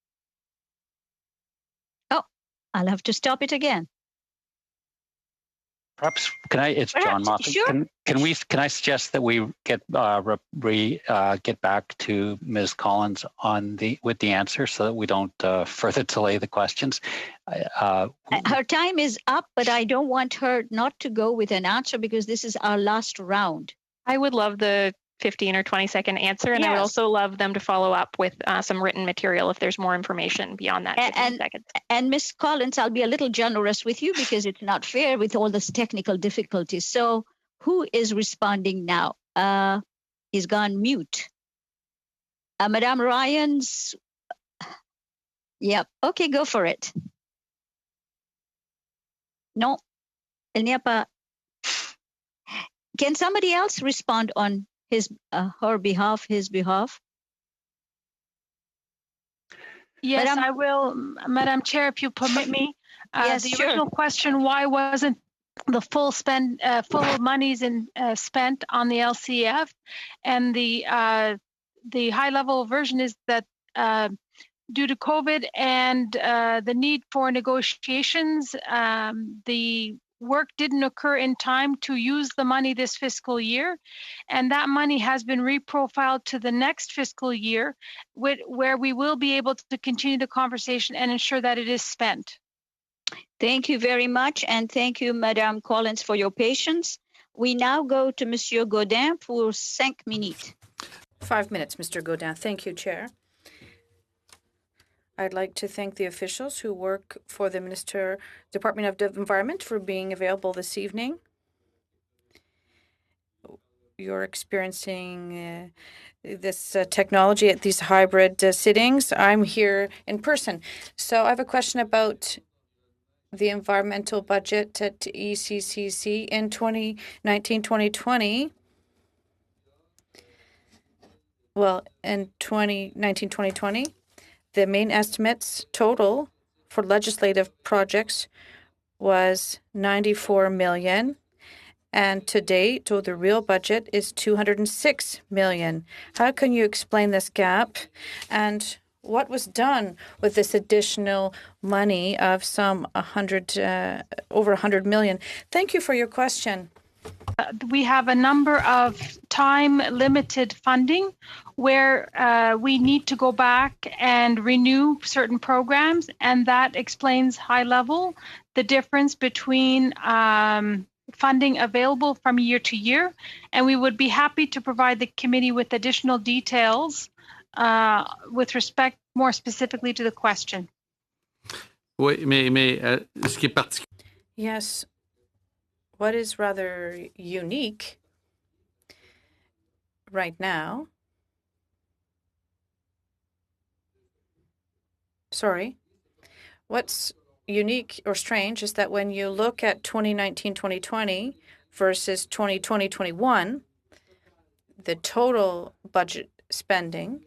Oh, I'll have to stop it again. Perhaps it's John Moffat. Sure. Can I suggest that we get get back to Ms. Collins with the answer so that we don't further delay the questions? Her time is up, but I don't want her not to go with an answer because this is our last round. I would love the 15 or 20-second answer, and I would also love them to follow up with some written material if there's more information beyond that 15 seconds. And Ms. Collins, I'll be a little generous with you because it's not fair with all this technical difficulties. So who is responding now? He's gone mute. Madame Ryan's... Yep. Okay, go for it. No, il n'y a pas. Can somebody else respond on his behalf? Yes, Madame? I will, Madam Chair, if you permit me. Yes, the sure. original question: why wasn't the full monies spent on the LCF? And the high-level version is that due to COVID and the need for negotiations, the work didn't occur in time to use the money this fiscal year, and that money has been reprofiled to the next fiscal year, where we will be able to continue the conversation and ensure that it is spent. Thank you very much, and thank you, Madame Collins, for your patience. We now go to Monsieur Godin for 5 minutes. 5 minutes, Mr. Godin. Thank you, Chair. I'd like to thank the officials who work for the Department of the Environment for being available this evening. You're experiencing this technology at these hybrid sittings. I'm here in person. So I have a question about the environmental budget at ECCC in 2019-2020. Well, in 2019-2020, the main estimates total for legislative projects was 94 million, And to date, the real budget is $206 million. How can you explain this gap? And what was done with this additional money of some over $100 million? Thank you for your question. We have a number of time-limited funding where we need to go back and renew certain programs, and that explains high level the difference between funding available from year to year. And we would be happy to provide the committee with additional details with respect more specifically to the question. Yes. What is rather unique right now, what's unique or strange is that when you look at 2019-2020 versus 2020-21, the total budget spending,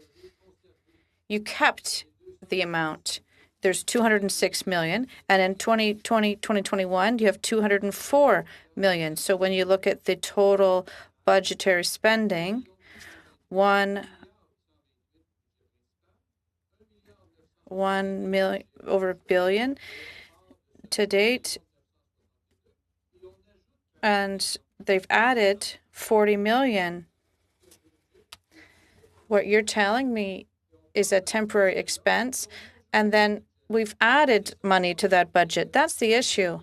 you kept the amount. There's $206 million, and in 2020-2021, you have $204 million. So when you look at the total budgetary spending, $1 million over $1 billion to date, and they've added $40 million. What you're telling me is a temporary expense, and then we've added money to that budget. That's the issue.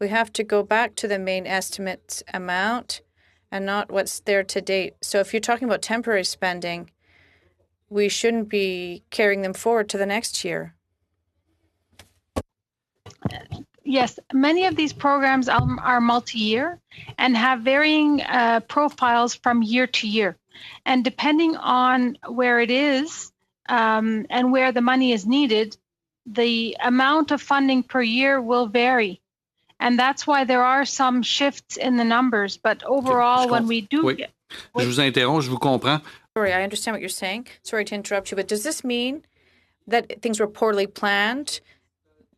We have to go back to the main estimate amount and not what's there to date. So if you're talking about temporary spending, we shouldn't be carrying them forward to the next year. Yes, many of these programs are multi-year and have varying profiles from year to year. And depending on where it is, and where the money is needed, the amount of funding per year will vary. And that's why there are some shifts in the numbers. But overall, when we do... Je vous interromps, je vous comprends. Sorry, I understand what you're saying. Sorry to interrupt you, but does this mean that things were poorly planned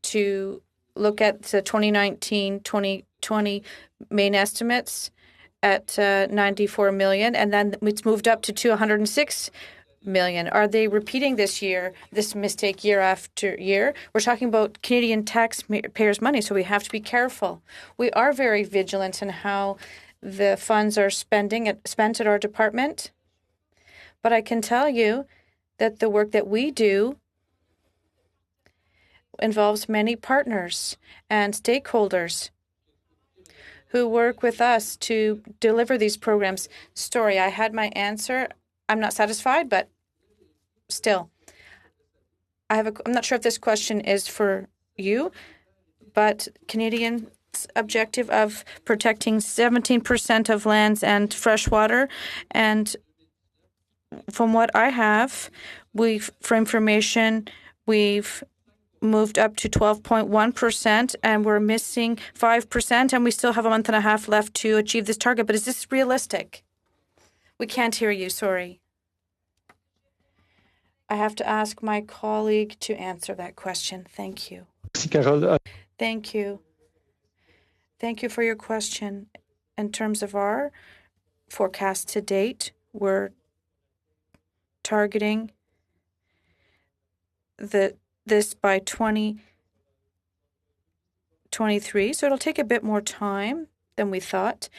to look at the 2019-2020 main estimates at $94 million, and then it's moved up to $206 million? Are they repeating this mistake year after year? We're talking about Canadian taxpayers' money, so we have to be careful. We are very vigilant in how the funds are spent at our department. But I can tell you that the work that we do involves many partners and stakeholders who work with us to deliver these programs. Sorry, I had my answer. I'm not satisfied, but still, I'm not sure if this question is for you, but Canadians' objective of protecting 17% of lands and freshwater, and from what I have, for information, we've moved up to 12.1%, and we're missing 5%, and we still have a month and a half left to achieve this target. But is this realistic? We can't hear you, sorry. I have to ask my colleague to answer that question. Thank you. Thank you. Thank you for your question. In terms of our forecast to date, we're targeting this by 2023. So it'll take a bit more time than we thought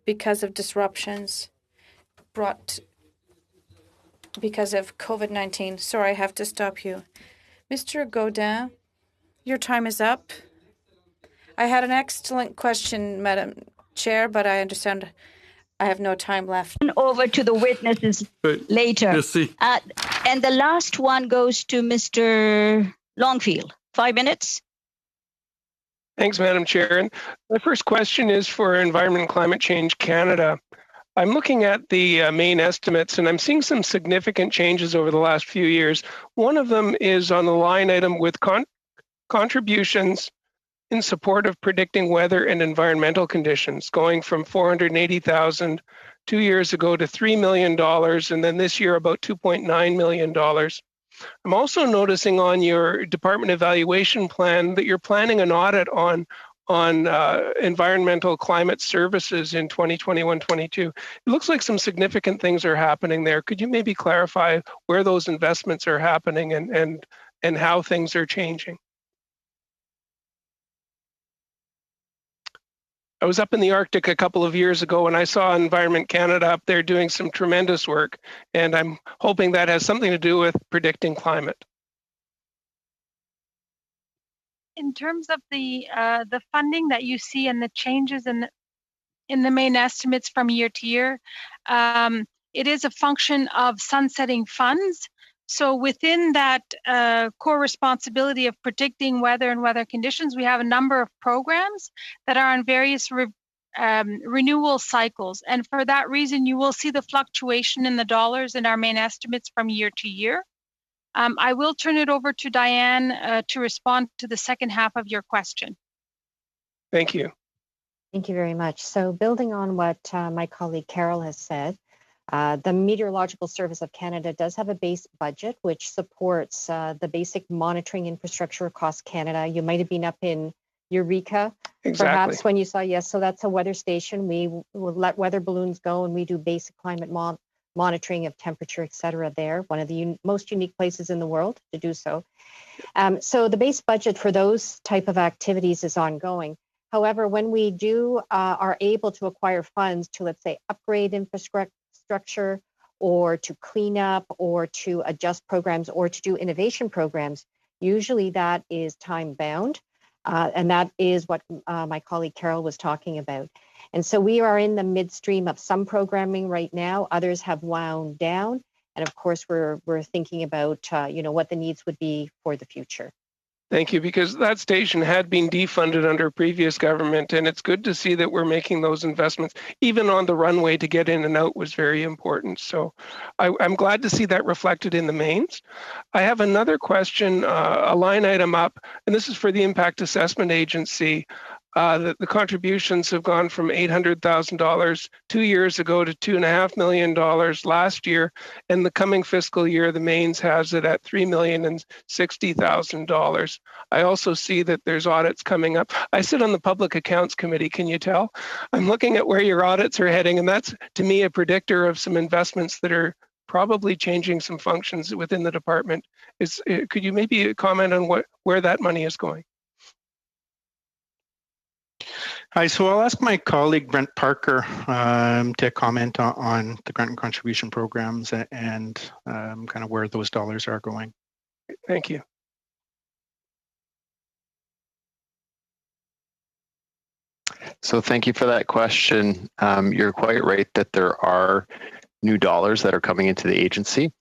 because of disruptions brought because of COVID-19. Sorry, I have to stop you. Mr. Godin, your time is up. I had an excellent question, Madam Chair, but I understand I have no time left. Over to the witnesses later. And the last one goes to Mr. Longfield. 5 minutes. Thanks, Madam Chair. And my first question is for Environment and Climate Change Canada. I'm looking at the main estimates, and I'm seeing some significant changes over the last few years. One of them is on the line item with contributions in support of predicting weather and environmental conditions, going from $480,000 2 years ago to $3 million, and then this year about $2.9 million. I'm also noticing on your department evaluation plan that you're planning an audit on on environmental climate services in 2021-22. It looks like some significant things are happening there. Could you maybe clarify where those investments are happening and how things are changing? I was up in the Arctic a couple of years ago and I saw Environment Canada up there doing some tremendous work, and I'm hoping that has something to do with predicting climate. In terms of the funding that you see and the changes in the main estimates from year to year, it is a function of sunsetting funds. So within that core responsibility of predicting weather and weather conditions, we have a number of programs that are on various renewal cycles. And for that reason, you will see the fluctuation in the dollars in our main estimates from year to year. I will turn it over to Diane to respond to the second half of your question. Thank you. Thank you very much. So building on what my colleague Carol has said, the Meteorological Service of Canada does have a base budget which supports the basic monitoring infrastructure across Canada. You might have been up in Eureka, perhaps when you saw, yes, so that's a weather station. We will let weather balloons go and we do basic climate monitoring of temperature, et cetera, there. One of the most unique places in the world to do so. So the base budget for those type of activities is ongoing. However, when we are able to acquire funds to, let's say, upgrade infrastructure or to clean up or to adjust programs or to do innovation programs, usually that is time bound. And that is what my colleague Carol was talking about. And so we are in the midstream of some programming right now. Others have wound down. And of course, we're thinking about, what the needs would be for the future. Thank you, because that station had been defunded under previous government, and it's good to see that we're making those investments. Even on the runway to get in and out was very important. So I'm glad to see that reflected in the mains. I have another question, a line item up, and this is for the Impact Assessment Agency. The contributions have gone from $800,000 2 years ago to $2.5 million last year, and the coming fiscal year, the mains has it at $3,060,000. I also see that there's audits coming up. I sit on the Public Accounts Committee, can you tell? I'm looking at where your audits are heading, and that's, to me, a predictor of some investments that are probably changing some functions within the department. Could you maybe comment on where that money is going? Hi, so I'll ask my colleague Brent Parker to comment on the grant and contribution programs and kind of where those dollars are going. Thank you. So thank you for that question. You're quite right that there are new dollars that are coming into the agency.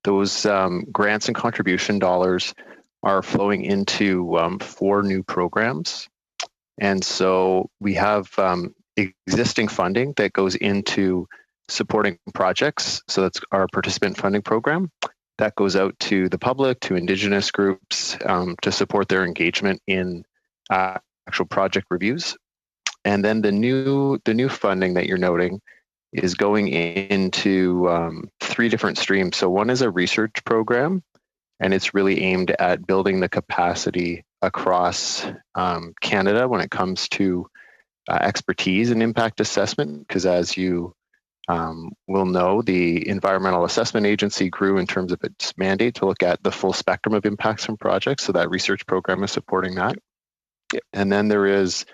Those grants and contribution dollars are flowing into 4 new programs. And so we have existing funding that goes into supporting projects. So that's our participant funding program. That goes out to the public, to Indigenous groups, to support their engagement in actual project reviews. And then the new funding that you're noting is going into 3 different streams. So one is a research program, and it's really aimed at building the capacity across Canada when it comes to expertise in impact assessment, because as you will know, the Environmental Assessment Agency grew in terms of its mandate to look at the full spectrum of impacts from projects. So that research program is supporting that. And then there is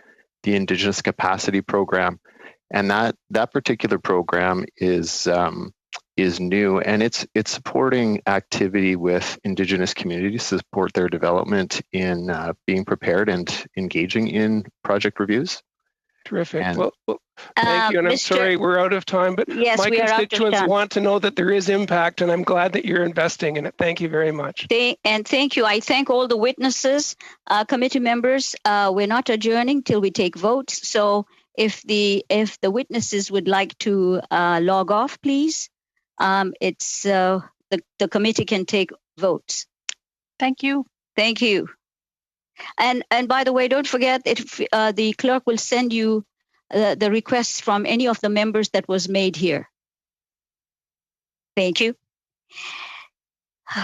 the Indigenous Capacity Program, and that particular program is new, and it's supporting activity with Indigenous communities to support their development in being prepared and engaging in project reviews. Terrific. Well, thank you, and I'm sorry we're out of time, but yes, my constituents want to know that there is impact, and I'm glad that you're investing in it. Thank you very much. And thank you. I thank all the witnesses, committee members. We're not adjourning till we take votes. So if the witnesses would like to log off, please. It's the committee can take votes. Thank you. Thank you. And by the way, don't forget if the clerk will send you the requests from any of the members that was made here. Thank you.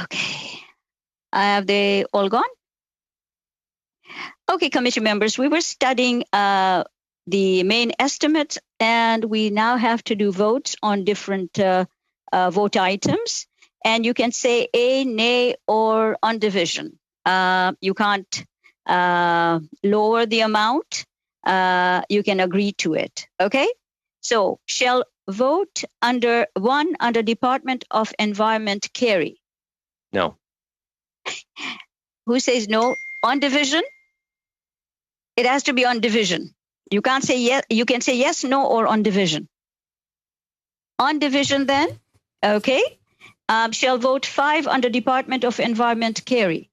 Okay. Have they all gone? Okay, committee members, we were studying the main estimates, and we now have to do votes on different vote items. And you can say A, nay, or on division. You can't lower the amount. You can agree to it. Okay? So shall vote under Department of Environment carry? No. Who says no? On division? It has to be on division. You can't say yes. You can say yes, no, or on division. On division then? Okay. Shall vote 5 under Department of Environment carry?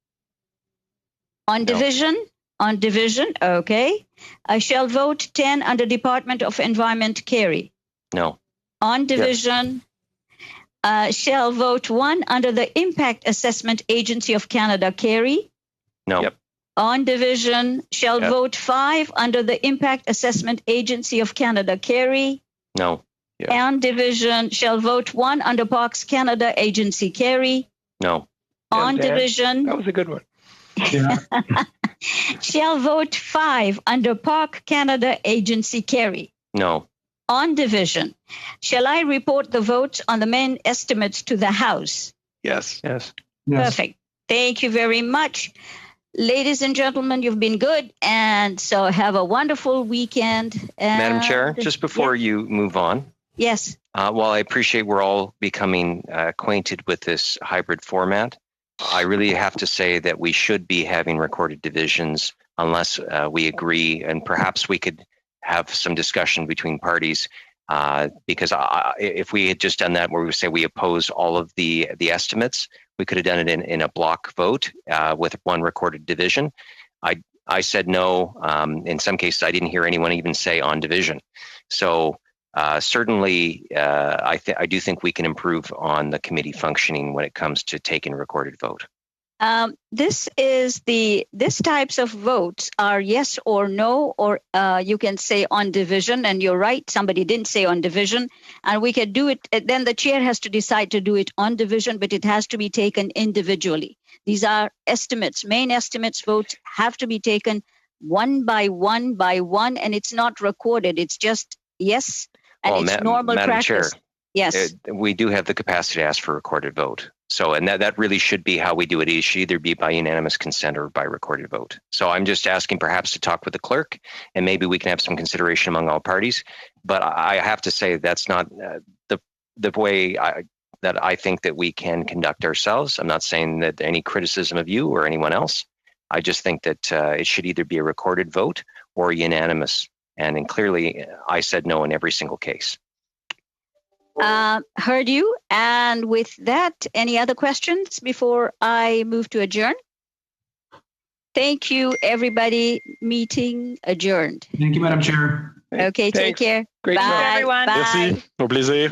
On division? On division, okay. I shall vote 10 under Department of Environment carry? No. On division? Yes. Shall vote 1 under the Impact Assessment Agency of Canada carry? No. Yep. On division, shall vote 5 under the Impact Assessment Agency of Canada carry? No. Yep. On division, shall vote 1 under Parks Canada Agency carry? No. On division. That was a good one. Yeah. Shall vote 5 under Park Canada Agency carry? No. On division. Shall I report the votes on the main estimates to the House? Yes. Yes. Perfect. Thank you very much. Ladies and gentlemen, you've been good, and so have a wonderful weekend. Madam Chair, just before you move on. Yes. While I appreciate we're all becoming acquainted with this hybrid format, I really have to say that we should be having recorded divisions unless we agree, and perhaps we could have some discussion between parties, because if we had just done that where we say we oppose all of the estimates, we could have done it in a block vote with one recorded division. I said no. In some cases, I didn't hear anyone even say on division. So certainly, I do think we can improve on the committee functioning when it comes to taking a recorded vote. This types of votes are yes or no, or you can say on division, and you're right, somebody didn't say on division, and we can do it, then the chair has to decide to do it on division, but it has to be taken individually. These are estimates. Main estimates votes have to be taken one by one, and it's not recorded. It's just yes, and it's normal Madam practice. Chair, yes. We do have the capacity to ask for a recorded vote. So, and that really should be how we do it. It should either be by unanimous consent or by recorded vote. So I'm just asking perhaps to talk with the clerk, and maybe we can have some consideration among all parties. But I have to say that's not the way that I think that we can conduct ourselves. I'm not saying that any criticism of you or anyone else. I just think that it should either be a recorded vote or unanimous. And clearly, I said no in every single case. Heard you. And with that, any other questions before I move to adjourn? Thank you, everybody. Meeting adjourned. Thank you, Madam Chair. Okay, Thanks. take care. Great Bye, job. everyone. Bye. Merci. Au plaisir.